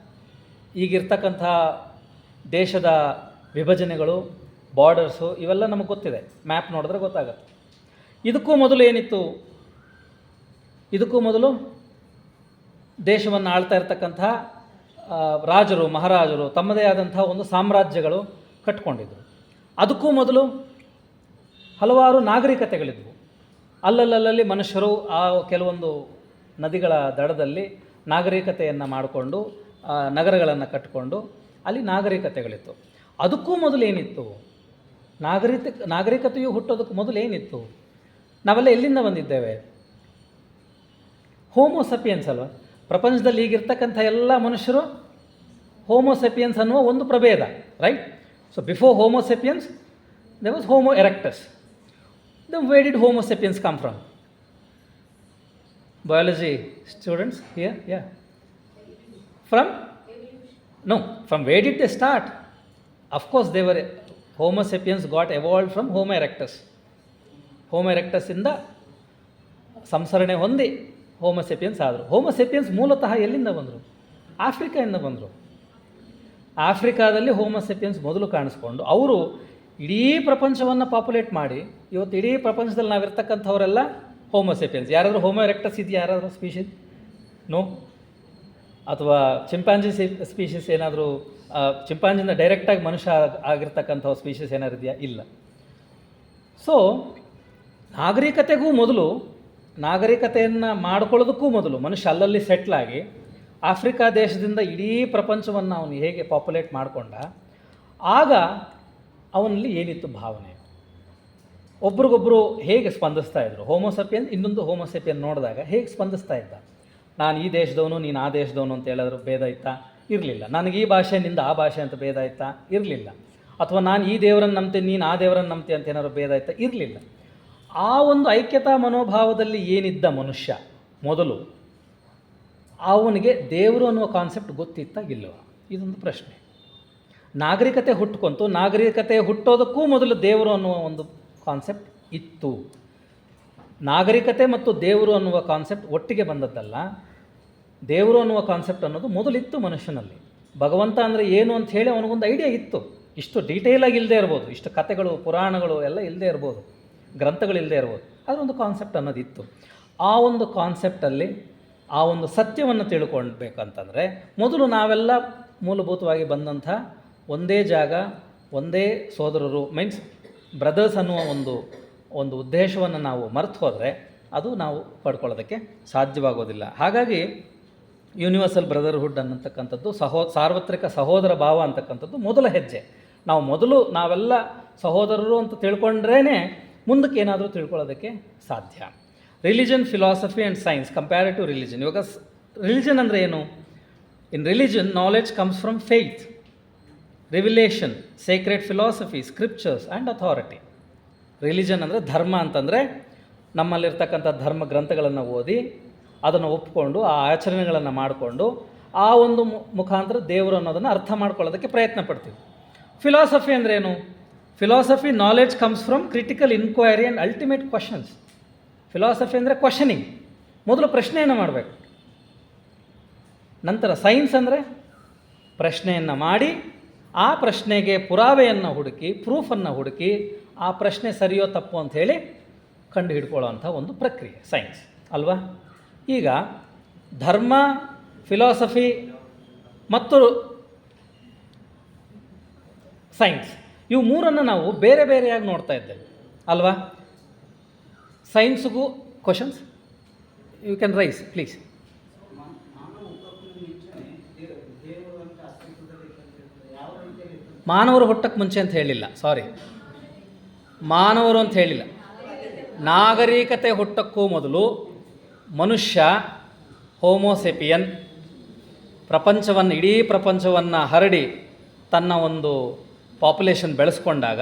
ಈಗಿರ್ತಕ್ಕಂಥ ದೇಶದ ವಿಭಜನೆಗಳು, ಬಾರ್ಡರ್ಸು, ಇವೆಲ್ಲ ನಮಗೆ ಗೊತ್ತಿದೆ. ಮ್ಯಾಪ್ ನೋಡಿದ್ರೆ ಗೊತ್ತಾಗುತ್ತೆ. ಇದಕ್ಕೂ ಮೊದಲು ಏನಿತ್ತು? ಇದಕ್ಕೂ ಮೊದಲು ದೇಶವನ್ನು ಆಳ್ತಾ ಇರ್ತಕ್ಕಂಥ ರಾಜರು, ಮಹಾರಾಜರು ತಮ್ಮದೇ ಆದಂಥ ಒಂದು ಸಾಮ್ರಾಜ್ಯಗಳು ಕಟ್ಕೊಂಡಿದ್ರು. ಅದಕ್ಕೂ ಮೊದಲು ಹಲವಾರು ನಾಗರಿಕತೆಗಳಿದ್ವು. ಅಲ್ಲಲ್ಲಿ ಮನುಷ್ಯರು ಆ ಕೆಲವೊಂದು ನದಿಗಳ ದಡದಲ್ಲಿ ನಾಗರಿಕತೆಯನ್ನು ಮಾಡಿಕೊಂಡು ನಗರಗಳನ್ನು ಕಟ್ಟಿಕೊಂಡು ಅಲ್ಲಿ ನಾಗರಿಕತೆಗಳಿತ್ತು. ಅದಕ್ಕೂ ಮೊದಲು ಏನಿತ್ತು? ನಾಗರಿಕತೆಯು ಹುಟ್ಟೋದಕ್ಕೆ ಮೊದಲು ಏನಿತ್ತು? ನಾವೆಲ್ಲ ಎಲ್ಲಿಂದ ಬಂದಿದ್ದೇವೆ? ಹೋಮೋಸೆಪಿಯನ್ಸ್ ಅಲ್ವ? ಪ್ರಪಂಚದಲ್ಲಿ ಈಗಿರ್ತಕ್ಕಂಥ ಎಲ್ಲ ಮನುಷ್ಯರು ಹೋಮೋಸೆಪಿಯನ್ಸ್ ಅನ್ನುವ ಒಂದು ಪ್ರಭೇದ, right? So before Homo sapiens there was Homo erectus. Then where did Homo sapiens come from? Biology students here? Yeah. From? No. From where did they start? Of course they were, Homo sapiens got evolved from Homo erectus. Homo erectus ಇಂದ ಸಂಸರಣೆ ಹೊಂದಿ homo sapiens ಆದರು. Homo sapiens ಮೂಲತಃ ಎಲ್ಲಿಂದ ಬಂದರು? ಆಫ್ರಿಕಾದಿಂದ ಬಂದರು. ಆಫ್ರಿಕಾದಲ್ಲಿ homo sapiens ಮೊದಲು ಕಾಣಿಸ್ಕೊಂಡು ಅವರು ಇಡೀ ಪ್ರಪಂಚವನ್ನು ಪಾಪ್ಯುಲೇಟ್ ಮಾಡಿ ಇವತ್ತು ಇಡೀ ಪ್ರಪಂಚದಲ್ಲಿ ನಾವಿರ್ತಕ್ಕಂಥವರೆಲ್ಲ ಹೋಮೋ ಸೆಪಿಯನ್ಸ್. ಯಾರಾದರೂ ಹೋಮೋ ಎರೆಕ್ಟಸ್ ಇದೆಯಾ? ಯಾರಾದರೂ ಸ್ಪೀಷೀಸ್? ನೋ. ಅಥವಾ ಚಿಂಪಾಂಜಿ ಸ್ಪೀಷೀಸ್ ಏನಾದರೂ, ಚಿಂಪಾಂಜಿಂದ ಡೈರೆಕ್ಟಾಗಿ ಮನುಷ್ಯ ಆಗಿರ್ತಕ್ಕಂಥ ಸ್ಪೀಷೀಸ್ ಏನಾದ್ರು ಇದೆಯಾ? ಇಲ್ಲ. ಸೊ ನಾಗರಿಕತೆಗೂ ಮೊದಲು, ನಾಗರಿಕತೆಯನ್ನು ಮಾಡ್ಕೊಳ್ಳೋದಕ್ಕೂ ಮೊದಲು ಮನುಷ್ಯ ಅಲ್ಲಲ್ಲಿ ಸೆಟ್ಲಾಗಿ ಆಫ್ರಿಕಾ ದೇಶದಿಂದ ಇಡೀ ಪ್ರಪಂಚವನ್ನು ಅವನು ಹೇಗೆ ಪಾಪ್ಯುಲೇಟ್ ಮಾಡಿಕೊಂಡ, ಆಗ ಅವನಲ್ಲಿ ಏನಿತ್ತು ಭಾವನೆ, ಒಬ್ರಿಗೊಬ್ಬರು ಹೇಗೆ ಸ್ಪಂದಿಸ್ತಾ ಇದ್ರು. ಹೋಮೋಸೆಪಿಯನ್ ಇನ್ನೊಂದು ಹೋಮೋಸೆಪಿಯನ್ ನೋಡಿದಾಗ ಹೇಗೆ ಸ್ಪಂದಿಸ್ತಾ ಇದ್ದ? ನಾನು ಈ ದೇಶದವನು, ನೀನು ಆ ದೇಶದವನು ಅಂತ ಹೇಳಿದ್ರು ಭೇದ ಇತ್ತಾ? ಇರಲಿಲ್ಲ. ನನಗೆ ಈ ಭಾಷೆಯಿಂದ ಆ ಭಾಷೆ ಅಂತ ಭೇದ ಇತ್ತಾ? ಇರಲಿಲ್ಲ. ಅಥವಾ ನಾನು ಈ ದೇವರನ್ನು ನಂಬ್ತೀನಿ, ನೀನು ಆ ದೇವರನ್ನು ನಂಬ್ತೀನಿ ಅಂತ ಏನಾದ್ರು ಭೇದ ಇತ್ತಾ? ಇರಲಿಲ್ಲ. ಆ ಒಂದು ಐಕ್ಯತಾ ಮನೋಭಾವದಲ್ಲಿ ಏನಿದ್ದ ಮನುಷ್ಯ ಮೊದಲು, ಅವನಿಗೆ ದೇವರು ಅನ್ನುವ ಕಾನ್ಸೆಪ್ಟ್ ಗೊತ್ತಿತ್ತಾ ಇಲ್ಲವ? ಇದೊಂದು ಪ್ರಶ್ನೆ. ನಾಗರಿಕತೆ ಹುಟ್ಟುಕೊಂತು. ನಾಗರಿಕತೆ ಹುಟ್ಟೋದಕ್ಕೂ ಮೊದಲು ದೇವರು ಅನ್ನುವ ಒಂದು ಕಾನ್ಸೆಪ್ಟ್ ಇತ್ತು. ನಾಗರಿಕತೆ ಮತ್ತು ದೇವರು ಅನ್ನುವ ಕಾನ್ಸೆಪ್ಟ್ ಒಟ್ಟಿಗೆ ಬಂದದ್ದಲ್ಲ. ದೇವರು ಅನ್ನುವ ಕಾನ್ಸೆಪ್ಟ್ ಅನ್ನೋದು ಮೊದಲಿತ್ತು ಮನುಷ್ಯನಲ್ಲಿ. ಭಗವಂತ ಅಂದರೆ ಏನು ಅಂತ ಹೇಳಿ ಅವನಿಗೊಂದು ಐಡಿಯಾ ಇತ್ತು. ಇಷ್ಟು ಡೀಟೇಲಾಗಿ ಇಲ್ಲದೆ ಇರ್ಬೋದು, ಇಷ್ಟು ಕಥೆಗಳು, ಪುರಾಣಗಳು ಎಲ್ಲ ಇಲ್ಲದೆ ಇರ್ಬೋದು, ಗ್ರಂಥಗಳಿಲ್ಲದೆ ಇರ್ಬೋದು, ಅದರೊಂದು ಕಾನ್ಸೆಪ್ಟ್ ಅನ್ನೋದಿತ್ತು. ಆ ಒಂದು ಕಾನ್ಸೆಪ್ಟಲ್ಲಿ ಆ ಒಂದು ಸತ್ಯವನ್ನು ತಿಳ್ಕೊಳ್ಬೇಕಂತಂದರೆ ಮೊದಲು ನಾವೆಲ್ಲ ಮೂಲಭೂತವಾಗಿ ಬಂದಂಥ ಒಂದೇ ಜಾಗ, ಒಂದೇ ಸೋದರರು, ಮೀನ್ಸ್ ಬ್ರದರ್ಸ್ ಅನ್ನುವ ಒಂದು ಉದ್ದೇಶವನ್ನು ನಾವು ಮರೆತು ಹೋದರೆ ಅದು ನಾವು ಪಡ್ಕೊಳ್ಳೋದಕ್ಕೆ ಸಾಧ್ಯವಾಗೋದಿಲ್ಲ. ಹಾಗಾಗಿ ಯೂನಿವರ್ಸಲ್ ಬ್ರದರ್ಹುಡ್ ಅನ್ನತಕ್ಕಂಥದ್ದು ಸಾರ್ವತ್ರಿಕ ಸಹೋದರ ಭಾವ ಅಂತಕ್ಕಂಥದ್ದು ಮೊದಲ ಹೆಜ್ಜೆ. ನಾವೆಲ್ಲ ಸಹೋದರರು ಅಂತ ತಿಳ್ಕೊಂಡ್ರೇ ಮುಂದಕ್ಕೆ ಏನಾದರೂ ತಿಳ್ಕೊಳ್ಳೋದಕ್ಕೆ ಸಾಧ್ಯ. Religion, philosophy and science, comparative religion. ಇವಾಗ ರಿಲಿಜನ್ ಅಂದರೆ ಏನು? In religion knowledge comes from faith, revelation, sacred philosophy, scriptures and authority. Religion ಅಂದರೆ ಧರ್ಮ ಅಂತಂದರೆ ನಮ್ಮಲ್ಲಿರ್ತಕ್ಕಂಥ ಧರ್ಮ ಗ್ರಂಥಗಳನ್ನು ಓದಿ ಅದನ್ನು ಒಪ್ಪಿಕೊಂಡು ಆ ಆಚರಣೆಗಳನ್ನು ಮಾಡಿಕೊಂಡು ಆ ಒಂದು ಮುಖಾಂತರ ದೇವರು ಅನ್ನೋದನ್ನು ಅರ್ಥ ಮಾಡ್ಕೊಳ್ಳೋದಕ್ಕೆ ಪ್ರಯತ್ನ ಪಡ್ತೀವಿ. ಫಿಲಾಸಫಿ ಅಂದ್ರೇನು? Philosophy knowledge comes from critical inquiry and ultimate questions. Philosophy ಅಂದರೆ ಕ್ವಶನಿಂಗ್, ಮೊದಲು ಪ್ರಶ್ನೆಯನ್ನು ಮಾಡಬೇಕು. ನಂತರ ಸೈನ್ಸ್ ಅಂದರೆ ಪ್ರಶ್ನೆಯನ್ನು ಮಾಡಿ ಆ ಪ್ರಶ್ನೆಗೆ ಪುರಾವೆಯನ್ನು ಹುಡುಕಿ, ಪ್ರೂಫನ್ನು ಹುಡುಕಿ, ಆ ಪ್ರಶ್ನೆ ಸರಿಯೋ ತಪ್ಪು ಅಂತ ಹೇಳಿ ಕಂಡು ಹಿಡ್ಕೊಳ್ಳೋವಂಥ ಒಂದು ಪ್ರಕ್ರಿಯೆ ಸೈನ್ಸ್ ಅಲ್ವಾ. ಈಗ ಧರ್ಮ, ಫಿಲಾಸಫಿ ಮತ್ತು ಸೈನ್ಸ್ ಇವು ಮೂರನ್ನು ನಾವು ಬೇರೆ ಬೇರೆಯಾಗಿ ನೋಡ್ತಾ ಇದ್ದೇವೆ ಅಲ್ವಾ. ಸೈನ್ಸ್ಗೂ questions you can raise please. ಮಾನವರು ಹುಟ್ಟಕ್ಕೆ ಮುಂಚೆ ಅಂತ ಹೇಳಿಲ್ಲ, ಸಾರಿ, ಮಾನವರು ಅಂತ ಹೇಳಿಲ್ಲ. ನಾಗರಿಕತೆ ಹುಟ್ಟಕ್ಕೂ ಮೊದಲು ಮನುಷ್ಯ ಹೋಮೋಸೆಪಿಯನ್ ಪ್ರಪಂಚವನ್ನು, ಇಡೀ ಪ್ರಪಂಚವನ್ನು ಹರಡಿ ತನ್ನ ಒಂದು ಪಾಪ್ಯುಲೇಷನ್ ಬೆಳೆಸ್ಕೊಂಡಾಗ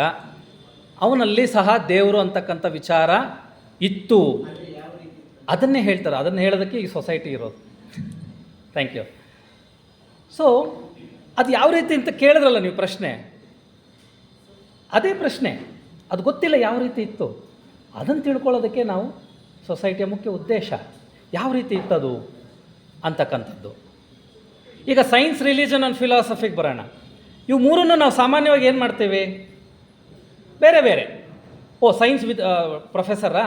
ಅವನಲ್ಲಿ ಸಹ ದೇವರು ಅಂತಕ್ಕಂಥ ವಿಚಾರ ಇತ್ತು. ಅದನ್ನೇ ಹೇಳ್ತಾರೆ, ಅದನ್ನು ಹೇಳೋದಕ್ಕೆ ಈ ಸೊಸೈಟಿ ಇರೋದು. Thank you. ಸೊ ಅದು ಯಾವ ರೀತಿ ಅಂತ ಕೇಳಿದ್ರಲ್ಲ ನೀವು ಪ್ರಶ್ನೆ, ಅದೇ ಪ್ರಶ್ನೆ. ಅದು ಗೊತ್ತಿಲ್ಲ ಯಾವ ರೀತಿ ಇತ್ತು, ಅದನ್ನು ತಿಳ್ಕೊಳ್ಳೋದಕ್ಕೆ ನಾವು ಸೊಸೈಟಿಯ ಮುಖ್ಯ ಉದ್ದೇಶ ಯಾವ ರೀತಿ ಇತ್ತದು ಅಂತಕ್ಕಂಥದ್ದು. ಈಗ ಸೈನ್ಸ್, ರಿಲಿಜನ್ ಆ್ಯಂಡ್ ಫಿಲಾಸಫಿಗೆ ಬರೋಣ. ಇವು ಮೂರನ್ನು ನಾವು ಸಾಮಾನ್ಯವಾಗಿ ಏನು ಮಾಡ್ತೇವೆ, ಬೇರೆ ಬೇರೆ. ಸೈನ್ಸ್ ಪ್ರೊಫೆಸರಾ,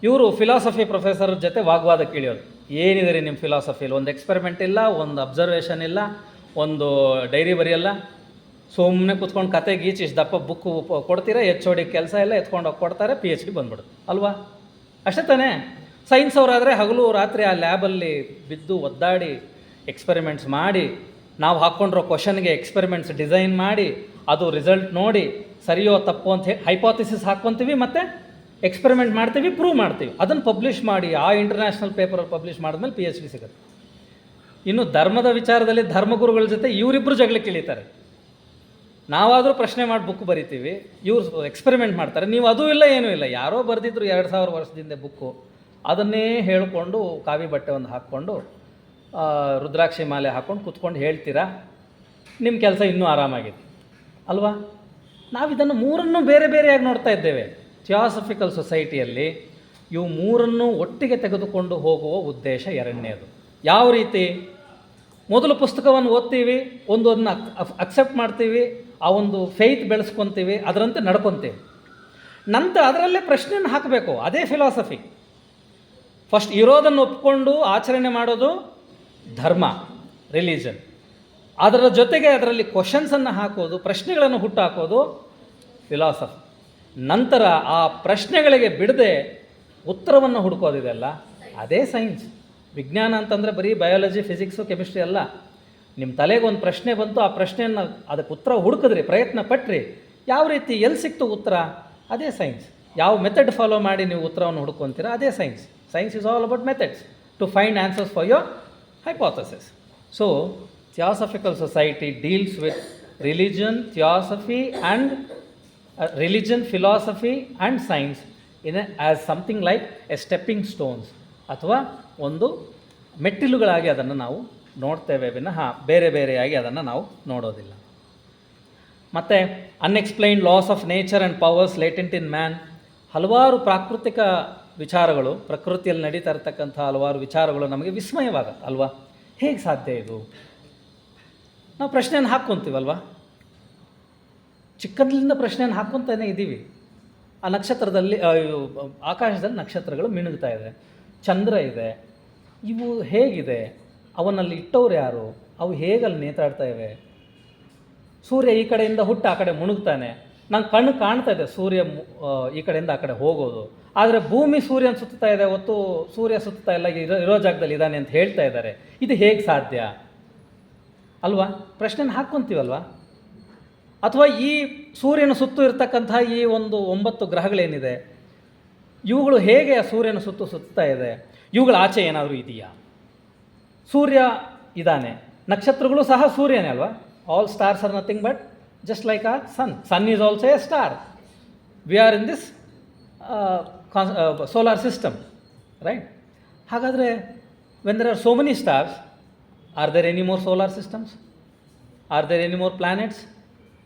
ಇವರು ಫಿಲಾಸಫಿ ಪ್ರೊಫೆಸರ್ ಜೊತೆ ವಾಗ್ವಾದಕ್ಕೆ ಇಳಿಯೋದು. ಏನಿದೆ ರೀ ನಿಮ್ಮ ಫಿಲಾಸಫಿಲಿ, ಒಂದು ಎಕ್ಸ್ಪೆರಿಮೆಂಟ್ ಇಲ್ಲ, ಒಂದು ಅಬ್ಸರ್ವೇಷನ್ ಇಲ್ಲ, ಒಂದು ಡೈರಿ ಬರೆಯಲ್ಲ, ಸುಮ್ಮನೆ ಕೂತ್ಕೊಂಡು ಕತೆ ಗೀಚ್ ಇಷ್ಟು ದಪ್ಪ ಬುಕ್ಕು ಕೊಡ್ತೀರಾ, HOD ಕೆಲಸ ಎಲ್ಲ ಎತ್ಕೊಂಡು ಹೋಗಿ ಕೊಡ್ತಾರೆ, PhD ಬಂದ್ಬಿಡುತ್ತೆ ಅಲ್ವಾ. ಅಷ್ಟೇ ತಾನೇ. ಸೈನ್ಸ್ ಅವರಾದರೆ ಹಗಲು ರಾತ್ರಿ ಆ ಲ್ಯಾಬಲ್ಲಿ ಬಿದ್ದು ಒದ್ದಾಡಿ ಎಕ್ಸ್ಪೆರಿಮೆಂಟ್ಸ್ ಮಾಡಿ, ನಾವು ಹಾಕ್ಕೊಂಡಿರೋ ಕ್ವಶನ್ಗೆ ಎಕ್ಸ್ಪೆರಿಮೆಂಟ್ಸ್ ಡಿಸೈನ್ ಮಾಡಿ, ಅದು ರಿಸಲ್ಟ್ ನೋಡಿ ಸರಿಯೋ ತಪ್ಪು ಅಂತ ಹೇಳಿ ಹೈಪಾಥಿಸಿಸ್ ಹಾಕ್ಕೊತೀವಿ, ಮತ್ತು ಎಕ್ಸ್ಪೆರಿಮೆಂಟ್ ಮಾಡ್ತೀವಿ, ಪ್ರೂವ್ ಮಾಡ್ತೀವಿ, ಅದನ್ನು ಪಬ್ಲಿಷ್ ಮಾಡಿ ಆ ಇಂಟರ್ನ್ಯಾಷನಲ್ ಪೇಪರಲ್ಲಿ ಪಬ್ಲಿಷ್ ಮಾಡಿದ್ಮೇಲೆ PhD ಸಿಗುತ್ತೆ. ಇನ್ನು ಧರ್ಮದ ವಿಚಾರದಲ್ಲಿ ಧರ್ಮಗುರುಗಳ ಜೊತೆ ಇವರಿಬ್ಬರು ಜಗಳಕ್ಕೆ ಇಳಿತಾರೆ. ನಾವಾದರೂ ಪ್ರಶ್ನೆ ಮಾಡಿ ಬುಕ್ ಬರಿತೀವಿ, ಇವ್ರು ಎಕ್ಸ್ಪೆರಿಮೆಂಟ್ ಮಾಡ್ತಾರೆ. ನೀವು ಅದೂ ಇಲ್ಲ ಏನೂ ಇಲ್ಲ, ಯಾರೋ ಬರೆದಿದ್ರು 2000 ವರ್ಷದಿಂದ ಬುಕ್ಕು, ಅದನ್ನೇ ಹೇಳಿಕೊಂಡು ಕಾವಿ ಬಟ್ಟೆ ಒಂದು ಹಾಕ್ಕೊಂಡು ರುದ್ರಾಕ್ಷಿ ಮಾಲೆ ಹಾಕ್ಕೊಂಡು ಕೂತ್ಕೊಂಡು ಹೇಳ್ತೀರಾ, ನಿಮ್ಮ ಕೆಲಸ ಇನ್ನೂ ಆರಾಮಾಗಿದೆ ಅಲ್ವಾ. ನಾವಿದನ್ನು ಮೂರನ್ನು ಬೇರೆ ಬೇರೆಯಾಗಿ ನೋಡ್ತಾ ಇದ್ದೇವೆ. ಥಿಯಾಸಫಿಕಲ್ ಸೊಸೈಟಿಯಲ್ಲಿ ಇವು ಮೂರನ್ನು ಒಟ್ಟಿಗೆ ತೆಗೆದುಕೊಂಡು ಹೋಗುವ ಉದ್ದೇಶ ಎರಡನೇದು. ಯಾವ ರೀತಿ? ಮೊದಲು ಪುಸ್ತಕವನ್ನು ಓದ್ತೀವಿ, ಒಂದನ್ನು ಅಕ್ಸೆಪ್ಟ್ ಮಾಡ್ತೀವಿ, ಆ ಒಂದು ಫೇತ್ ಬೆಳೆಸ್ಕೊತೀವಿ, ಅದರಂತೆ ನಡ್ಕೊತೀವಿ. ನಂತರ ಅದರಲ್ಲೇ ಪ್ರಶ್ನೆಯನ್ನು ಹಾಕಬೇಕು, ಅದೇ ಫಿಲಾಸಫಿ. ಫಸ್ಟ್ ಇರೋದನ್ನು ಒಪ್ಕೊಂಡು ಆಚರಣೆ ಮಾಡೋದು ಧರ್ಮ, ರಿಲಿಜನ್. ಅದರ ಜೊತೆಗೆ ಅದರಲ್ಲಿ ಕ್ವಶನ್ಸನ್ನು ಹಾಕೋದು, ಪ್ರಶ್ನೆಗಳನ್ನು ಹುಟ್ಟಾಕೋದು ಫಿಲಾಸಫಿ. ನಂತರ ಆ ಪ್ರಶ್ನೆಗಳಿಗೆ ಬಿಡದೆ ಉತ್ತರವನ್ನು ಹುಡುಕೋದಿದೆಯಲ್ಲ, ಅದೇ ಸೈನ್ಸ್. ವಿಜ್ಞಾನ ಅಂತಂದರೆ ಬರೀ ಬಯಾಲಜಿ, ಫಿಸಿಕ್ಸು, ಕೆಮಿಸ್ಟ್ರಿ ಅಲ್ಲ. ನಿಮ್ಮ ತಲೆಗೆ ಒಂದು ಪ್ರಶ್ನೆ ಬಂತು, ಆ ಪ್ರಶ್ನೆಯನ್ನು ಅದಕ್ಕೆ ಉತ್ತರ ಹುಡುಕಿದ್ರಿ, ಪ್ರಯತ್ನ ಪಟ್ರಿ, ಯಾವ ರೀತಿ ಎಲ್ಲಿ ಸಿಕ್ತು ಉತ್ತರ, ಅದೇ ಸೈನ್ಸ್. ಯಾವ ಮೆಥಡ್ ಫಾಲೋ ಮಾಡಿ ನೀವು ಉತ್ತರವನ್ನು ಹುಡ್ಕೊತೀರ, ಅದೇ science. Science is all about methods to find answers for your hypothesis. So, Theosophical Society deals with religion, theosophy and religion, philosophy and science as something like a stepping stones, ಅಥವಾ ಒಂದು ಮೆಟ್ಟಿಲುಗಳಾಗಿ ಅದನ್ನು ನಾವು ನೋಡ್ತೇವೆ ವಿನಃ ಬೇರೆ ಬೇರೆಯಾಗಿ ಅದನ್ನು ನಾವು ನೋಡೋದಿಲ್ಲ. ಮತ್ತು unexplained loss of nature and powers latent in man. ಹಲವಾರು ಪ್ರಾಕೃತಿಕ ವಿಚಾರಗಳು, ಪ್ರಕೃತಿಯಲ್ಲಿ ನಡೀತಾ ಇರ್ತಕ್ಕಂಥ ಹಲವಾರು ವಿಚಾರಗಳು ನಮಗೆ ವಿಸ್ಮಯವಾಗತ್ತೆ ಅಲ್ವಾ. ಹೇಗೆ ಸಾಧ್ಯ ಇದು? ನಾವು ಪ್ರಶ್ನೆಯನ್ನು ಹಾಕ್ಕೊತೀವಲ್ವ, ಚಿಕ್ಕಂದಿನಿಂದ ಪ್ರಶ್ನೆಯನ್ನು ಹಾಕ್ಕೊತಾನೆ ಇದ್ದೀವಿ. ಆ ನಕ್ಷತ್ರದಲ್ಲಿ, ಆಕಾಶದಲ್ಲಿ ನಕ್ಷತ್ರಗಳು ಮಿನುಗ್ತಾ ಇದೆ, ಚಂದ್ರ ಇದೆ, ಇವು ಹೇಗಿದೆ, ಅವನಲ್ಲಿ ಇಟ್ಟವ್ರು ಯಾರು, ಅವು ಹೇಗಲ್ಲಿ ನೇತಾಡ್ತಾ ಇವೆ, ಸೂರ್ಯ ಈ ಕಡೆಯಿಂದ ಹುಟ್ಟು ಆ ಕಡೆ ಮುಳುಗ್ತಾನೆ, ನಂಗೆ ಕಣ್ಣು ಕಾಣ್ತಾ ಇದೆ ಸೂರ್ಯ ಈ ಕಡೆಯಿಂದ ಆ ಕಡೆ ಹೋಗೋದು, ಆದರೆ ಭೂಮಿ ಸೂರ್ಯನ ಸುತ್ತಾ ಇದೆ, ಹೊತ್ತು ಸೂರ್ಯ ಸುತ್ತಾ ಇಲ್ಲ, ಇರೋ ಜಾಗದಲ್ಲಿ ಇದ್ದಾನೆ ಅಂತ ಹೇಳ್ತಾ ಇದ್ದಾರೆ. ಇದು ಹೇಗೆ ಸಾಧ್ಯ ಅಲ್ವಾ? ಪ್ರಶ್ನೆನ ಹಾಕ್ಕೊತೀವಲ್ವ. ಅಥವಾ ಈ ಸೂರ್ಯನ ಸುತ್ತು ಇರ್ತಕ್ಕಂಥ ಈ ಒಂದು 9 ಗ್ರಹಗಳೇನಿದೆ, ಇವುಗಳು ಹೇಗೆ ಆ ಸೂರ್ಯನ ಸುತ್ತಾ ಇದೆ, ಇವುಗಳ ಆಚೆ ಏನಾದರೂ ಇದೆಯಾ? ಸೂರ್ಯ ಇದ್ದಾನೆ, ನಕ್ಷತ್ರಗಳು ಸಹ ಸೂರ್ಯನೇ ಅಲ್ವಾ. All stars are nothing but just like our sun. Sun is also a star. We are in this solar system, right? ಹಾಗಾದರೆ when there are so many stars, Are there any more solar systems? Are there any more planets?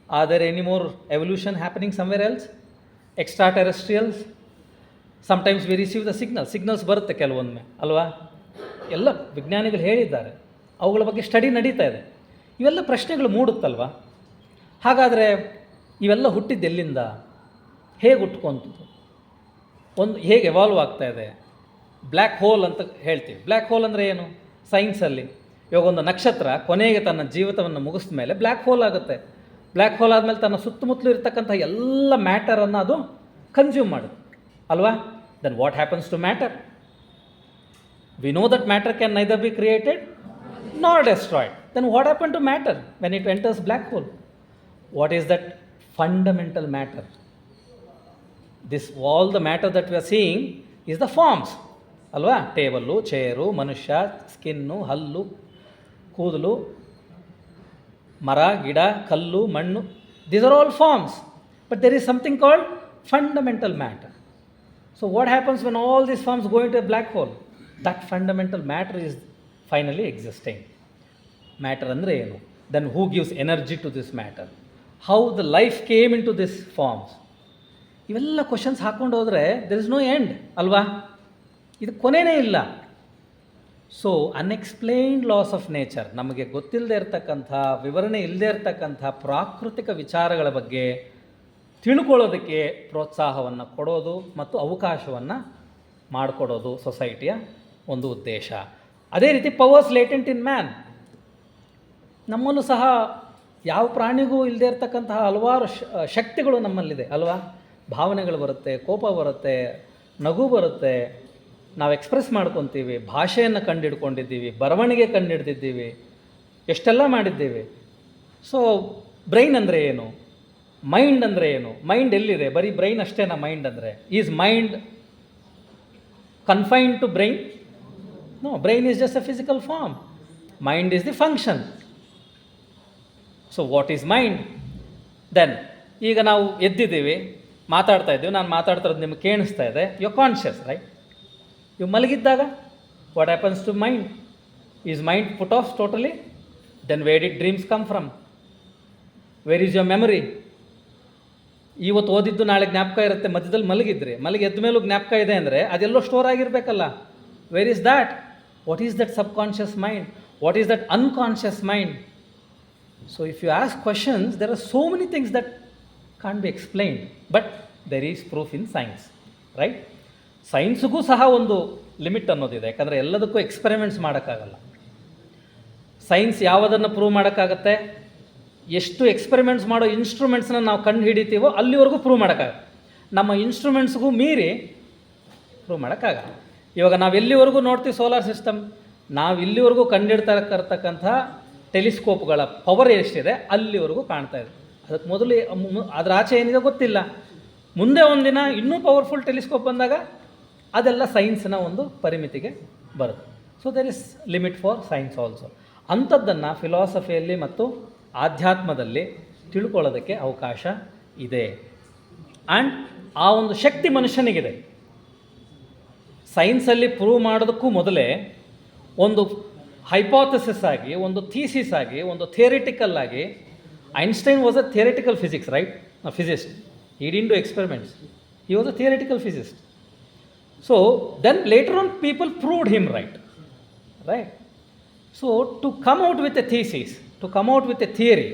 Are there any more evolution happening somewhere else? Extraterrestrials? Sometimes we receive the signals ಬರುತ್ತೆ ಕೆಲವೊಮ್ಮೆ ಅಲ್ವಾ, ಎಲ್ಲ ವಿಜ್ಞಾನಿಗಳು ಹೇಳಿದ್ದಾರೆ, ಅವುಗಳ ಬಗ್ಗೆ study ನಡೀತಾ ಇದೆ. ಇವೆಲ್ಲ ಪ್ರಶ್ನೆಗಳು ಮೂಡುತ್ತಲ್ವ. ಹಾಗಾದರೆ ಇವೆಲ್ಲ ಹುಟ್ಟಿದ್ದು ಎಲ್ಲಿಂದ, ಹೇಗೆ ಹುಟ್ಕೊಂತು, ಹೇಗೆ ಎವಾಲ್ವ್ ಆಗ್ತಾ ಇದೆ? ಬ್ಲ್ಯಾಕ್ ಹೋಲ್ ಅಂತ ಹೇಳ್ತೀವಿ. ಬ್ಲ್ಯಾಕ್ ಹೋಲ್ ಅಂದರೆ ಏನು ಸೈನ್ಸಲ್ಲಿ? ಇವಾಗ ಒಂದು ನಕ್ಷತ್ರ ಕೊನೆಗೆ ತನ್ನ ಜೀವಿತವನ್ನು ಮುಗಿಸಿದ ಮೇಲೆ ಬ್ಲ್ಯಾಕ್ ಹೋಲ್ ಆಗುತ್ತೆ. ಬ್ಲ್ಯಾಕ್ ಹೋಲ್ ಆದಮೇಲೆ ತನ್ನ ಸುತ್ತಮುತ್ತಲೂ ಇರತಕ್ಕಂಥ ಎಲ್ಲ ಮ್ಯಾಟರನ್ನು ಅದು ಕನ್ಸ್ಯೂಮ್ ಮಾಡುತ್ತೆ ಅಲ್ವಾ. Then what happens to matter? We know that matter can neither be created nor destroyed. Then what happened to matter when it enters black hole? What is that fundamental matter? All the matter that we are seeing is the forms alwa. Table, chair, manusha, skin, hallu, ಕೂದಲು, ಮರ, ಗಿಡ, ಕಲ್ಲು, ಮಣ್ಣು, these are all forms, but there is something called fundamental matter. So what happens when all these forms go into a black hole? That fundamental matter is finally existing. Matter andre ಏನು? Then who gives energy to this matter? How the life came into these forms? ಇವೆಲ್ಲ questions ಹಾಕ್ಕೊಂಡು ಹೋದರೆ there is no end ಅಲ್ವಾ, ಇದು ಕೊನೆಯೇ ಇಲ್ಲ. So unexplained loss of nature, ನಮಗೆ ಗೊತ್ತಿಲ್ಲದೆ ಇರತಕ್ಕಂಥ, ವಿವರಣೆ ಇಲ್ಲದೆ ಇರತಕ್ಕಂಥ ಪ್ರಾಕೃತಿಕ ವಿಚಾರಗಳ ಬಗ್ಗೆ ತಿಳ್ಕೊಳ್ಳೋದಕ್ಕೆ ಪ್ರೋತ್ಸಾಹವನ್ನು ಕೊಡೋದು ಮತ್ತು ಅವಕಾಶವನ್ನು ಮಾಡಿಕೊಡೋದು ಸೊಸೈಟಿಯ ಒಂದು ಉದ್ದೇಶ. ಅದೇ ರೀತಿ ಪವರ್ಸ್ ಲೇಟೆಂಟ್ ಇನ್ ಮ್ಯಾನ್, ನಮ್ಮಲ್ಲೂ ಸಹ ಯಾವ ಪ್ರಾಣಿಗೂ ಇಲ್ಲದೆ ಇರತಕ್ಕಂತಹ ಹಲವಾರು ಶಕ್ತಿಗಳು ನಮ್ಮಲ್ಲಿದೆ ಅಲ್ವಾ. ಭಾವನೆಗಳು ಬರುತ್ತೆ, ಕೋಪ ಬರುತ್ತೆ, ನಗು ಬರುತ್ತೆ, ನಾವು ಎಕ್ಸ್ಪ್ರೆಸ್ ಮಾಡ್ಕೊತೀವಿ, ಭಾಷೆಯನ್ನು ಕಂಡುಹಿಡ್ಕೊಂಡಿದ್ದೀವಿ, ಬರವಣಿಗೆ ಕಂಡುಹಿಡ್ದಿದ್ದೀವಿ, ಎಷ್ಟೆಲ್ಲ ಮಾಡಿದ್ದೀವಿ. ಸೊ ಬ್ರೈನ್ ಅಂದರೆ ಏನು, ಮೈಂಡ್ ಅಂದರೆ ಏನು? ಮೈಂಡ್ ಎಲ್ಲಿದೆ? ಬರೀ ಬ್ರೈನ್ ಅಷ್ಟೇನಾ ಮೈಂಡ್ ಅಂದರೆ? Is mind confined to brain? No, brain is just a physical form. Mind is the function. So what is mind? Then ಈಗ ನಾವು ಎದ್ದಿದ್ದೀವಿ, ಮಾತಾಡ್ತಾ ಇದ್ದೀವಿ, ನಾನು ಮಾತಾಡ್ತಾ ಇರೋದು ನಿಮಗೆ ಕೇಳಿಸ್ತಾ ಇದೆ, ಯು ಕಾನ್ಷಿಯಸ್ ರೈಟ್. ಇವು ಮಲಗಿದ್ದಾಗ what happens to mind? Is mind put off totally? Then where did dreams come from? Where is your memory? ಇವತ್ತು ಓದಿದ್ದು ನಾಳೆ ಜ್ಞಾಪಕ ಇರುತ್ತೆ, ಮಧ್ಯದಲ್ಲಿ ಮಲಗಿದ್ರಿ, ಮಲಗಿ ಎದ್ದ ಮೇಲೂ ಜ್ಞಾಪಕ ಇದೆ ಅಂದರೆ ಅದೆಲ್ಲೋ ಸ್ಟೋರ್ ಆಗಿರಬೇಕಲ್ಲ. Where is that? What is that subconscious mind? What is that unconscious mind? So if you ask questions, there are so many things that can't be explained, but there is proof in science, right? ಸೈನ್ಸ್ಗೂ ಸಹ ಒಂದು limit ಅನ್ನೋದಿದೆ, ಯಾಕಂದರೆ ಎಲ್ಲದಕ್ಕೂ experiments ಮಾಡೋಕ್ಕಾಗಲ್ಲ. Science ಯಾವುದನ್ನು prove ಮಾಡೋಕ್ಕಾಗತ್ತೆ? ಎಷ್ಟು experiments ಮಾಡೋ ಇನ್ಸ್ಟ್ರೂಮೆಂಟ್ಸ್ನ ನಾವು ಕಂಡು ಹಿಡಿತೀವೋ ಅಲ್ಲಿವರೆಗೂ ಪ್ರೂವ್ ಮಾಡೋಕ್ಕಾಗತ್ತೆ. ನಮ್ಮ ಇನ್ಸ್ಟ್ರೂಮೆಂಟ್ಸ್ಗೂ ಮೀರಿ ಪ್ರೂವ್ ಮಾಡೋಕ್ಕಾಗಲ್ಲ. ಇವಾಗ ನಾವು ಎಲ್ಲಿವರೆಗೂ ನೋಡ್ತೀವಿ ಸೋಲಾರ್ ಸಿಸ್ಟಮ್, ನಾವು ಇಲ್ಲಿವರೆಗೂ ಕಂಡಿಡ್ತಕ್ಕಂಥ ಟೆಲಿಸ್ಕೋಪ್ಗಳ ಪವರ್ ಎಷ್ಟಿದೆ ಅಲ್ಲಿವರೆಗೂ ಕಾಣ್ತಾ ಇದೆ. ಅದಕ್ಕೆ ಮೊದಲು ಅದರ ಆಚೆ ಏನಿದೆ ಗೊತ್ತಿಲ್ಲ. ಮುಂದೆ ಒಂದಿನ ಇನ್ನೂ ಪವರ್ಫುಲ್ ಟೆಲಿಸ್ಕೋಪ್ ಬಂದಾಗ ಅದೆಲ್ಲ ಸೈನ್ಸ್ನ ಒಂದು ಪರಿಮಿತಿಗೆ ಬರುತ್ತೆ. So there is limit for science also. ಅಂಥದ್ದನ್ನು ಫಿಲಾಸಫಿಯಲ್ಲಿ ಮತ್ತು ಆಧ್ಯಾತ್ಮದಲ್ಲಿ ತಿಳ್ಕೊಳ್ಳೋದಕ್ಕೆ ಅವಕಾಶ ಇದೆ. ಆ್ಯಂಡ್ ಆ ಒಂದು ಶಕ್ತಿ ಮನುಷ್ಯನಿಗಿದೆ. ಸೈನ್ಸಲ್ಲಿ ಪ್ರೂವ್ ಮಾಡೋದಕ್ಕೂ ಮೊದಲೇ ಒಂದು ಹೈಪೋಥೆಸಿಸ್ ಆಗಿ, ಒಂದು ಥೀಸಿಸ್ ಆಗಿ, ಒಂದು ಥಿಯರಿಟಿಕಲ್ ಆಗಿ, Einstein was a theoretical physics right, physicist. He didn't do experiments. He was a theoretical physicist. So then later on people proved him right. So to come out with a thesis, to come out with a theory,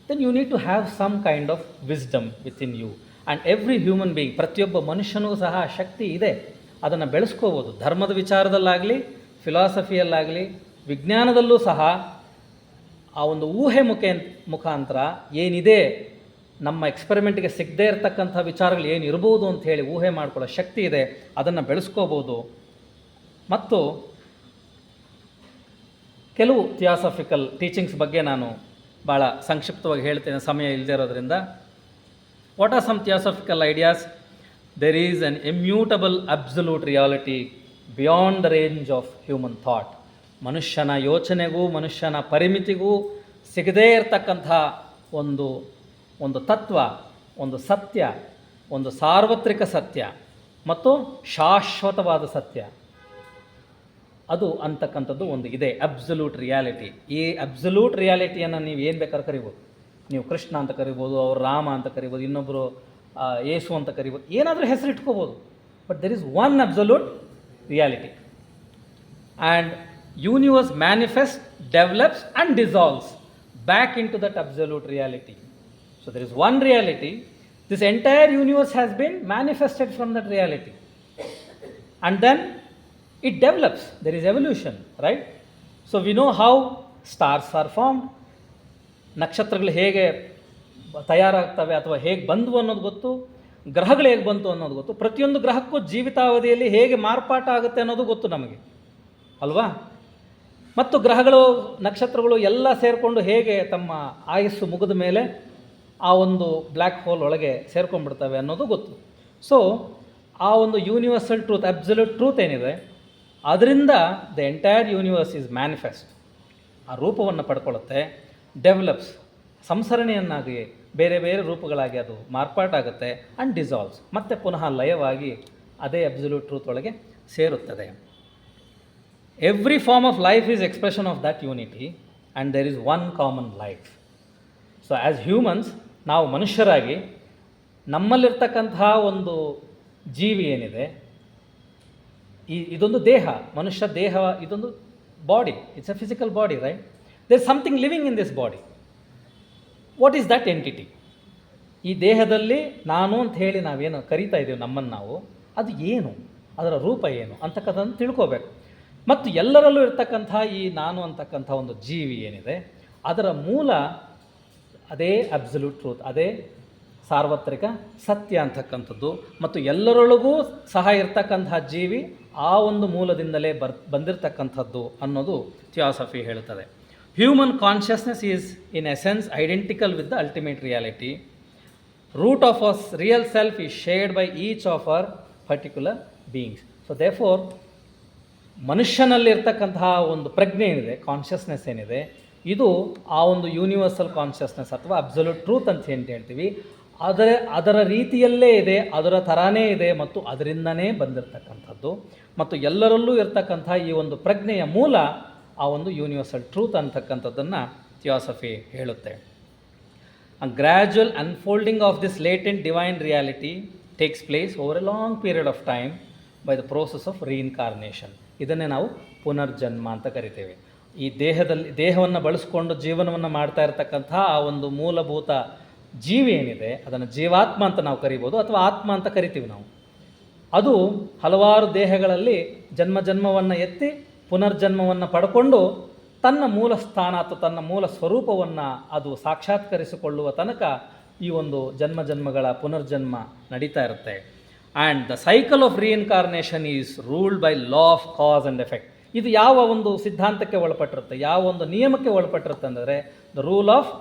then you need to have some kind of wisdom within you. And every human being, ಪ್ರತಿಯೊಬ್ಬ ಮನುಷ್ಯನೂ ಸಹ ಶಕ್ತಿ ಇದೆ, ಅದನ್ನು ಬೆಳೆಸ್ಕೋಬೋದು. ಧರ್ಮದ ವಿಚಾರದಲ್ಲಾಗಲಿ, ಫಿಲಾಸಫಿಯಲ್ಲಾಗಲಿ, ವಿಜ್ಞಾನದಲ್ಲೂ ಸಹ ಆ ಒಂದು ಊಹೆ ಮುಖಾಂತರ ಏನಿದೆ, ನಮ್ಮ ಎಕ್ಸ್ಪೆರಿಮೆಂಟ್ಗೆ ಸಿಗದೇ ಇರತಕ್ಕಂಥ ವಿಚಾರಗಳು ಏನಿರ್ಬೋದು ಅಂಥೇಳಿ ಊಹೆ ಮಾಡ್ಕೊಳ್ಳೋ ಶಕ್ತಿ ಇದೆ, ಅದನ್ನು ಬೆಳೆಸ್ಕೋಬೋದು. ಮತ್ತು ಕೆಲವು ಥಿಯಾಸಫಿಕಲ್ ಟೀಚಿಂಗ್ಸ್ ಬಗ್ಗೆ ನಾನು ಭಾಳ ಸಂಕ್ಷಿಪ್ತವಾಗಿ ಹೇಳ್ತೇನೆ, ಸಮಯ ಇಲ್ಲದೇ ಇರೋದ್ರಿಂದ. What are some theosophical ideas? There is an immutable absolute reality beyond the range of human thought. ಮನುಷ್ಯನ ಯೋಚನೆಗೂ ಮನುಷ್ಯನ ಪರಿಮಿತಿಗೂ ಸಿಗದೇ ಇರತಕ್ಕಂಥ ಒಂದು ತತ್ವ, ಒಂದು ಸತ್ಯ, ಒಂದು ಸಾರ್ವತ್ರಿಕ ಸತ್ಯ ಮತ್ತು ಶಾಶ್ವತವಾದ ಸತ್ಯ. ಅದು ಅಂತಕ್ಕಂಥದ್ದು ಒಂದು ಇದೆ, ಅಬ್ಸಲ್ಯೂಟ್ ರಿಯಾಲಿಟಿ. ಈ ಅಬ್ಸಲ್ಯೂಟ್ ರಿಯಾಲಿಟಿಯನ್ನು ನೀವು ಏನು ಬೇಕಾದ್ರೂ ಕರಿಬೋದು. ನೀವು ಕೃಷ್ಣ ಅಂತ ಕರಿಬೋದು, ಅವರು ರಾಮ ಅಂತ ಕರಿಬೋದು, ಇನ್ನೊಬ್ಬರು ಯೇಸು ಅಂತ ಕರಿಬೋದು, ಏನಾದರೂ ಹೆಸರು ಇಟ್ಕೋಬೋದು. But there is one absolute reality. And universe manifest, develops and dissolves back into that absolute reality. So there is one reality. This entire universe has been manifested from that reality. And then it develops. There is evolution, right? So we know how stars are formed. ನಕ್ಷತ್ರಗಳು ಹೇಗೆ ತಯಾರಾಗ್ತವೆ ಅಥವಾ ಹೇಗೆ ಬಂದವು ಅನ್ನೋದು ಗೊತ್ತು, ಗ್ರಹಗಳು ಹೇಗೆ ಬಂತು ಅನ್ನೋದು ಗೊತ್ತು, ಪ್ರತಿಯೊಂದು ಗ್ರಹಕ್ಕೂ ಜೀವಿತಾವಧಿಯಲ್ಲಿ ಹೇಗೆ ಮಾರ್ಪಾಟ ಆಗುತ್ತೆ ಅನ್ನೋದು ಗೊತ್ತು ನಮಗೆ ಅಲ್ವಾ. ಮತ್ತು ಗ್ರಹಗಳು ನಕ್ಷತ್ರಗಳು ಎಲ್ಲ ಸೇರಿಕೊಂಡು ಹೇಗೆ ತಮ್ಮ ಆಯಸ್ಸು ಮುಗಿದ ಮೇಲೆ ಆ ಒಂದು ಬ್ಲ್ಯಾಕ್ ಹೋಲ್ ಒಳಗೆ ಸೇರ್ಕೊಂಡ್ಬಿಡ್ತವೆ ಅನ್ನೋದು ಗೊತ್ತು. ಸೊ ಆ ಒಂದು ಯೂನಿವರ್ಸಲ್ ಟ್ರೂತ್, ಅಬ್ಸಲ್ಯೂಟ್ ಟ್ರೂತ್ ಏನಿದೆ, ಅದರಿಂದ the entire universe is manifest. ಆ ರೂಪವನ್ನು ಪಡ್ಕೊಳ್ಳುತ್ತೆ, ಡೆವಲಪ್ಸ್, ಸಂಸರಣೆಯನ್ನಾಗಿ ಬೇರೆ ಬೇರೆ ರೂಪಗಳಾಗಿ ಅದು ಮಾರ್ಪಾಟಾಗುತ್ತೆ, ಆ್ಯಂಡ್ ಡಿಸಾಲ್ವ್ಸ್, ಮತ್ತೆ ಪುನಃ ಲಯವಾಗಿ ಅದೇ ಅಬ್ಸಲ್ಯೂಟ್ ಟ್ರೂತ್ ಒಳಗೆ ಸೇರುತ್ತದೆ. Every form of life is expression of that unity and there is one common life. So as humans, ನಾವು ಮನುಷ್ಯರಾಗಿ ನಮ್ಮಲ್ಲಿರ್ತಕ್ಕಂತಹ ಒಂದು ಜೀವಿ ಏನಿದೆ, ಇದೊಂದು ದೇಹ, ಮನುಷ್ಯ ದೇಹ, ಇದೊಂದು body, it's a physical body, right? There is something living in this body. What is that entity? ಈ ದೇಹದಲ್ಲಿ ನಾನು ಅಂತ ಹೇಳಿ ನಾವೇನು ಕರಿತಾ ಇದ್ದೀವಿ ನಮ್ಮನ್ನು ನಾವು, ಅದು ಏನು, ಅದರ ರೂಪ ಏನು ಅಂತಕ್ಕಂಥದ್ದು ತಿಳ್ಕೋಬೇಕು. ಮತ್ತು ಎಲ್ಲರಲ್ಲೂ ಇರ್ತಕ್ಕಂಥ ಈ ನಾನು ಅಂತಕ್ಕಂಥ ಒಂದು ಜೀವಿ ಏನಿದೆ, ಅದರ ಮೂಲ ಅದೇ ಅಬ್ಸಲ್ಯೂಟ್ ಟ್ರೂತ್, ಅದೇ ಸಾರ್ವತ್ರಿಕ ಸತ್ಯ ಅಂತಕ್ಕಂಥದ್ದು. ಮತ್ತು ಎಲ್ಲರೊಳಗೂ ಸಹ ಇರ್ತಕ್ಕಂತಹ ಜೀವಿ ಆ ಒಂದು ಮೂಲದಿಂದಲೇ ಬಂದಿರತಕ್ಕಂಥದ್ದು ಅನ್ನೋದು ಥಿಯಾಸಫಿ ಹೇಳುತ್ತದೆ. Human consciousness is in essence identical with the ultimate reality. Root of our real self is shared by each of our particular beings. So therefore ಮನುಷ್ಯನಲ್ಲಿರ್ತಕ್ಕಂತಹ ಒಂದು ಪ್ರಜ್ಞೆ ಏನಿದೆ, ಕಾನ್ಷಿಯಸ್ನೆಸ್ ಏನಿದೆ, ಇದು ಆ ಒಂದು ಯೂನಿವರ್ಸಲ್ ಕಾನ್ಷಿಯಸ್ನೆಸ್ ಅಥವಾ ಅಬ್ಸಲ್ಯೂಟ್ ಟ್ರೂತ್ ಅಂತ ಏನು ಹೇಳ್ತೀವಿ, ಅದರ ರೀತಿಯಲ್ಲೇ ಇದೆ, ಅದರ ಥರಾನೇ ಇದೆ ಮತ್ತು ಅದರಿಂದನೇ ಬಂದಿರತಕ್ಕಂಥದ್ದು. ಮತ್ತು ಎಲ್ಲರಲ್ಲೂ ಇರ್ತಕ್ಕಂಥ ಈ ಒಂದು ಪ್ರಜ್ಞೆಯ ಮೂಲ ಆ ಒಂದು ಯೂನಿವರ್ಸಲ್ ಟ್ರೂತ್ ಅಂತಕ್ಕಂಥದ್ದನ್ನು ಥಿಯಾಸಫಿ ಹೇಳುತ್ತೆ. A gradual unfolding of this latent divine reality takes place over a long period of time by the process of reincarnation. ಇದನ್ನೇ ನಾವು ಪುನರ್ಜನ್ಮ ಅಂತ ಕರಿತೇವೆ. ಈ ದೇಹವನ್ನು ಬಳಸ್ಕೊಂಡು ಜೀವನವನ್ನು ಮಾಡ್ತಾ ಇರತಕ್ಕಂಥ ಆ ಒಂದು ಮೂಲಭೂತ ಜೀವಿ ಏನಿದೆ, ಅದನ್ನು ಜೀವಾತ್ಮ ಅಂತ ನಾವು ಕರಿಬೋದು ಅಥವಾ ಆತ್ಮ ಅಂತ ಕರಿತೀವಿ ನಾವು. ಅದು ಹಲವಾರು ದೇಹಗಳಲ್ಲಿ ಜನ್ಮವನ್ನು ಎತ್ತಿ ಪುನರ್ಜನ್ಮವನ್ನು ಪಡ್ಕೊಂಡು ತನ್ನ ಮೂಲ ಸ್ಥಾನ ಅಥವಾ ತನ್ನ ಮೂಲ ಸ್ವರೂಪವನ್ನು ಅದು ಸಾಕ್ಷಾತ್ಕರಿಸಿಕೊಳ್ಳುವ ತನಕ ಈ ಒಂದು ಜನ್ಮಗಳ ಪುನರ್ಜನ್ಮ ನಡೀತಾ ಇರುತ್ತೆ. And the cycle of reincarnation is ruled by law of cause and effect. ಇದು ಯಾವ ಒಂದು ಸಿದ್ಧಾಂತಕ್ಕೆ ಒಳಪಟ್ಟಿರುತ್ತೆ, ಯಾವ ಒಂದು ನಿಯಮಕ್ಕೆ ಒಳಪಟ್ಟಿರುತ್ತೆ ಅಂದರೆ the rule of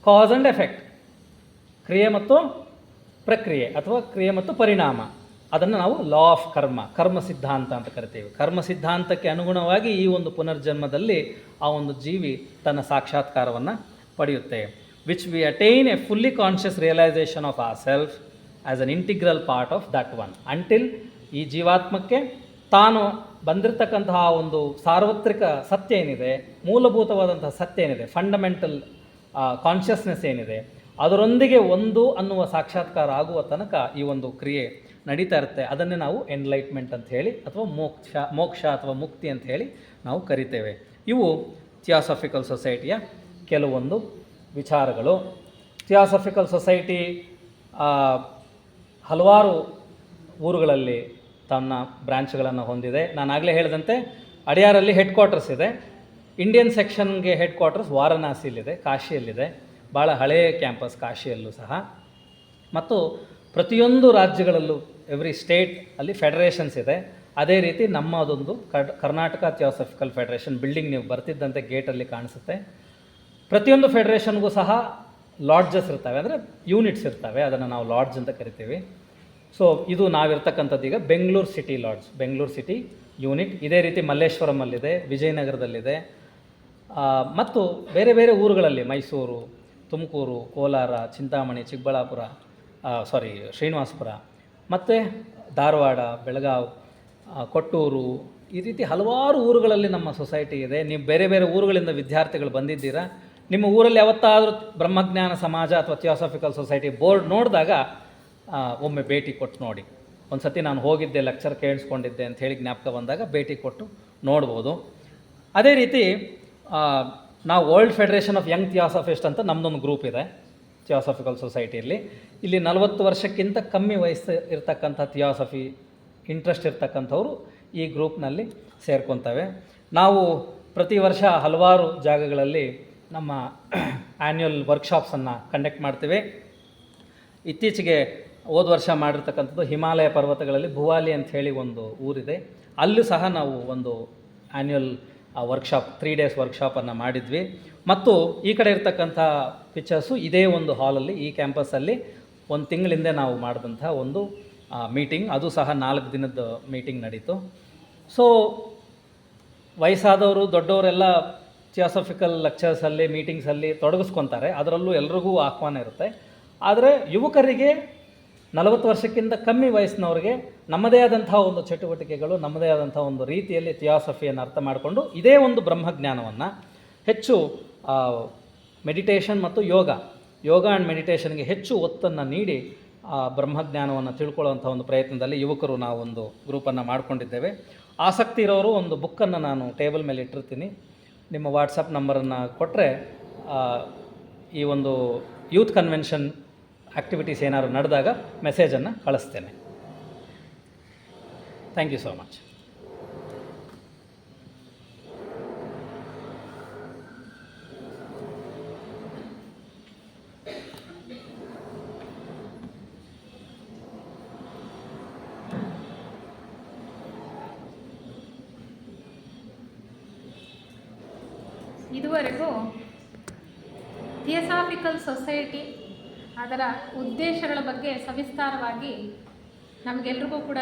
cause and effect. ಕ್ರಿಯೆ ಮತ್ತು ಪ್ರಕ್ರಿಯೆ ಅಥವಾ ಕ್ರಿಯೆ ಮತ್ತು ಪರಿಣಾಮ, ಅದನ್ನು ನಾವು ಲಾ ಆಫ್ ಕರ್ಮ ಸಿದ್ಧಾಂತ ಅಂತ ಕರಿತೀವಿ. ಕರ್ಮ ಸಿದ್ಧಾಂತಕ್ಕೆ ಅನುಗುಣವಾಗಿ ಈ ಒಂದು ಪುನರ್ಜನ್ಮದಲ್ಲಿ ಆ ಒಂದು ಜೀವಿ ತನ್ನ ಸಾಕ್ಷಾತ್ಕಾರವನ್ನು ಪಡೆಯುತ್ತೆ. Which we attain a fully conscious realisation of our self as an integral part of that one. Until ಈ ಜೀವಾತ್ಮಕ್ಕೆ ತಾನು ಬಂದಿರತಕ್ಕಂತಹ ಒಂದು ಸಾರ್ವತ್ರಿಕ ಸತ್ಯ ಏನಿದೆ, ಮೂಲಭೂತವಾದಂತಹ ಸತ್ಯ ಏನಿದೆ, ಫಂಡಮೆಂಟಲ್ ಕಾನ್ಷಿಯಸ್ನೆಸ್ ಏನಿದೆ, ಅದರೊಂದಿಗೆ ಒಂದು ಅನ್ನುವ ಸಾಕ್ಷಾತ್ಕಾರ ಆಗುವ ತನಕ ಈ ಒಂದು ಕ್ರಿಯೆ ನಡೀತಾ ಇರುತ್ತೆ. ಅದನ್ನೇ ನಾವು ಎನ್ಲೈಟ್ಮೆಂಟ್ ಅಂತ ಹೇಳಿ ಅಥವಾ ಮೋಕ್ಷ ಅಥವಾ ಮುಕ್ತಿ ಅಂತ ಹೇಳಿ ನಾವು ಕರಿತೇವೆ. ಇವು ಥಿಯಾಸಫಿಕಲ್ ಸೊಸೈಟಿಯ ಕೆಲವೊಂದು ವಿಚಾರಗಳು. ಥಿಯಾಸಫಿಕಲ್ ಸೊಸೈಟಿ ಹಲವಾರು ಊರುಗಳಲ್ಲಿ ತನ್ನ ಬ್ರಾಂಚ್ಗಳನ್ನು ಹೊಂದಿದೆ. ನಾನು ಆಗಲೇ ಹೇಳಿದಂತೆ ಅಡಿಯಾರಲ್ಲಿ ಹೆಡ್ ಕ್ವಾರ್ಟರ್ಸ್ ಇದೆ. ಇಂಡಿಯನ್ ಸೆಕ್ಷನ್ಗೆ ಹೆಡ್ ಕ್ವಾರ್ಟರ್ಸ್ ವಾರಣಾಸಿಯಲ್ಲಿದೆ, ಕಾಶಿಯಲ್ಲಿದೆ, ಭಾಳ ಹಳೆಯ ಕ್ಯಾಂಪಸ್ ಕಾಶಿಯಲ್ಲೂ ಸಹ. ಮತ್ತು ಪ್ರತಿಯೊಂದು ರಾಜ್ಯಗಳಲ್ಲೂ ಎವ್ರಿ ಸ್ಟೇಟ್ ಅಲ್ಲಿ ಫೆಡರೇಷನ್ಸ್ ಇದೆ. ಅದೇ ರೀತಿ ನಮ್ಮದೊಂದು ಕರ್ನಾಟಕ ಥಿಯಾಸಫಿಕಲ್ ಫೆಡರೇಷನ್ ಬಿಲ್ಡಿಂಗ್ ನೀವು ಬರ್ತಿದ್ದಂತೆ ಗೇಟಲ್ಲಿ ಕಾಣಿಸುತ್ತೆ. ಪ್ರತಿಯೊಂದು ಫೆಡರೇಷನ್ಗೂ ಸಹ ಲಾಡ್ಜಸ್ ಇರ್ತವೆ, ಅಂದರೆ ಯೂನಿಟ್ಸ್ ಇರ್ತವೆ, ಅದನ್ನು ನಾವು ಲಾಡ್ಜ್ ಅಂತ ಕರಿತೀವಿ. ಸೊ ಇದು ನಾವಿರ್ತಕ್ಕಂಥದ್ದು ಈಗ Bengaluru city lodge, Bengaluru city unit. ಇದೇ ರೀತಿ ಮಲ್ಲೇಶ್ವರಮಲ್ಲಿದೆ, ವಿಜಯನಗರದಲ್ಲಿದೆ, ಮತ್ತು ಬೇರೆ ಬೇರೆ ಊರುಗಳಲ್ಲಿ ಮೈಸೂರು, ತುಮಕೂರು, ಕೋಲಾರ, ಚಿಂತಾಮಣಿ, ಚಿಕ್ಕಬಳ್ಳಾಪುರ, ಶ್ರೀನಿವಾಸಪುರ, ಮತ್ತು ಧಾರವಾಡ, ಬೆಳಗಾವಿ, ಕೊಟ್ಟೂರು, ಈ ರೀತಿ ಹಲವಾರು ಊರುಗಳಲ್ಲಿ ನಮ್ಮ ಸೊಸೈಟಿ ಇದೆ. ನೀವು ಬೇರೆ ಬೇರೆ ಊರುಗಳಿಂದ ವಿದ್ಯಾರ್ಥಿಗಳು ಬಂದಿದ್ದೀರಾ. ನಿಮ್ಮ ಊರಲ್ಲಿ ಯಾವತ್ತಾದರೂ ಬ್ರಹ್ಮಜ್ಞಾನ ಸಮಾಜ ಅಥವಾ ಥಿಯಾಸಾಫಿಕಲ್ ಸೊಸೈಟಿ ಬೋರ್ಡ್ ನೋಡಿದಾಗ ಒಮ್ಮೆ ಭೇಟಿ ಕೊಟ್ಟು ನೋಡಿ. ಒಂದು ಸತಿ ನಾನು ಹೋಗಿದ್ದೆ, ಲೆಕ್ಚರ್ ಕೇಳಿಸ್ಕೊಂಡಿದ್ದೆ ಅಂತ ಹೇಳಿ ಜ್ಞಾಪಕ ಬಂದಾಗ ಭೇಟಿ ಕೊಟ್ಟು ನೋಡ್ಬೋದು. ಅದೇ ರೀತಿ ನಾವು ವರ್ಲ್ಡ್ ಫೆಡರೇಷನ್ ಆಫ್ ಯಂಗ್ ಥಿಯಾಸಾಫಿಸ್ಟ್ ಅಂತ ನಮ್ಮದೊಂದು ಗ್ರೂಪ್ ಇದೆ ಥಿಯಾಸಾಫಿಕಲ್ ಸೊಸೈಟಿಯಲ್ಲಿ. ಇಲ್ಲಿ 40 ವರ್ಷಕ್ಕಿಂತ ಕಮ್ಮಿ ವಯಸ್ಸು ಇರ್ತಕ್ಕಂಥ ಥಿಯಾಸಫಿ ಇಂಟ್ರೆಸ್ಟ್ ಇರ್ತಕ್ಕಂಥವ್ರು ಈ ಗ್ರೂಪ್ನಲ್ಲಿ ಸೇರ್ಕೊತವೆ. ನಾವು ಪ್ರತಿ ವರ್ಷ ಹಲವಾರು ಜಾಗಗಳಲ್ಲಿ ನಮ್ಮ ಆ್ಯನ್ಯುವಲ್ ವರ್ಕ್ಶಾಪ್ಸನ್ನು ಕಂಡಕ್ಟ್ ಮಾಡ್ತೀವಿ. ಇತ್ತೀಚೆಗೆ ಹೋದ ವರ್ಷ ಮಾಡಿರ್ತಕ್ಕಂಥದ್ದು ಹಿಮಾಲಯ ಪರ್ವತಗಳಲ್ಲಿ ಭುವಾಲಿ ಅಂತ ಹೇಳಿ ಒಂದು ಊರಿದೆ. ಅಲ್ಲೂ ಸಹ ನಾವು ಒಂದು ಆ್ಯನ್ಯುವಲ್ ವರ್ಕ್ಶಾಪ್ 3 days ವರ್ಕ್ಶಾಪನ್ನು ಮಾಡಿದ್ವಿ. ಮತ್ತು ಈ ಕಡೆ ಇರ್ತಕ್ಕಂಥ ಪಿಕ್ಚರ್ಸು ಇದೇ ಒಂದು ಹಾಲಲ್ಲಿ, ಈ ಕ್ಯಾಂಪಸ್ಸಲ್ಲಿ 1 ತಿಂಗಳಿಂದ ನಾವು ಮಾಡಿದಂಥ ಒಂದು ಮೀಟಿಂಗ್, ಅದು ಸಹ 4 ದಿನದ ಮೀಟಿಂಗ್ ನಡೀತು. ಸೊ ವಯಸ್ಸಾದವರು ದೊಡ್ಡವರೆಲ್ಲ ಥಿಯಾಸಫಿಕಲ್ ಲೆಕ್ಚರ್ಸಲ್ಲಿ ಮೀಟಿಂಗ್ಸಲ್ಲಿ ತೊಡಗಿಸ್ಕೊತಾರೆ, ಅದರಲ್ಲೂ ಎಲ್ರಿಗೂ ಆಹ್ವಾನ ಇರುತ್ತೆ. ಆದರೆ ಯುವಕರಿಗೆ 40 ವರ್ಷಕ್ಕಿಂತ ಕಮ್ಮಿ ವಯಸ್ಸಿನವ್ರಿಗೆ ನಮ್ಮದೇ ಆದಂಥ ಒಂದು ಚಟುವಟಿಕೆಗಳು, ನಮ್ಮದೇ ಆದಂಥ ಒಂದು ರೀತಿಯಲ್ಲಿ ಥಿಯಾಸಫಿಯನ್ನು ಅರ್ಥ ಮಾಡಿಕೊಂಡು ಇದೇ ಒಂದು ಬ್ರಹ್ಮಜ್ಞಾನವನ್ನು ಹೆಚ್ಚು ಮೆಡಿಟೇಷನ್ ಮತ್ತು ಯೋಗ ಆ್ಯಂಡ್ ಮೆಡಿಟೇಷನ್ಗೆ ಹೆಚ್ಚು ಒತ್ತನ್ನು ನೀಡಿ ಬ್ರಹ್ಮಜ್ಞಾನವನ್ನು ತಿಳ್ಕೊಳ್ಳುವಂಥ ಒಂದು ಪ್ರಯತ್ನದಲ್ಲಿ ಯುವಕರು ನಾವೊಂದು ಗ್ರೂಪನ್ನು ಮಾಡಿಕೊಂಡಿದ್ದೇವೆ. ಆಸಕ್ತಿ ಇರೋರು ಒಂದು ಬುಕ್ಕನ್ನು ನಾನು ಟೇಬಲ್ ಮೇಲೆ ಇಟ್ಟಿರ್ತೀನಿ, ನಿಮ್ಮ ವಾಟ್ಸಪ್ ನಂಬರನ್ನು ಕೊಟ್ಟರೆ ಈ ಒಂದು ಯೂತ್ ಕನ್ವೆನ್ಷನ್ ಆ್ಯಕ್ಟಿವಿಟೀಸ್ ಏನಾದ್ರು ನಡೆದಾಗ ಮೆಸೇಜನ್ನು ಕಳಿಸ್ತೇನೆ. Thank you so much. ಇದುವರೆಗೂ ಥಿಯಾಸಾಫಿಕಲ್ ಸೊಸೈಟಿ ಅದರ ಉದ್ದೇಶಗಳ ಬಗ್ಗೆ ಸವಿಸ್ತಾರವಾಗಿ ನಮಗೆಲ್ರಿಗೂ ಕೂಡ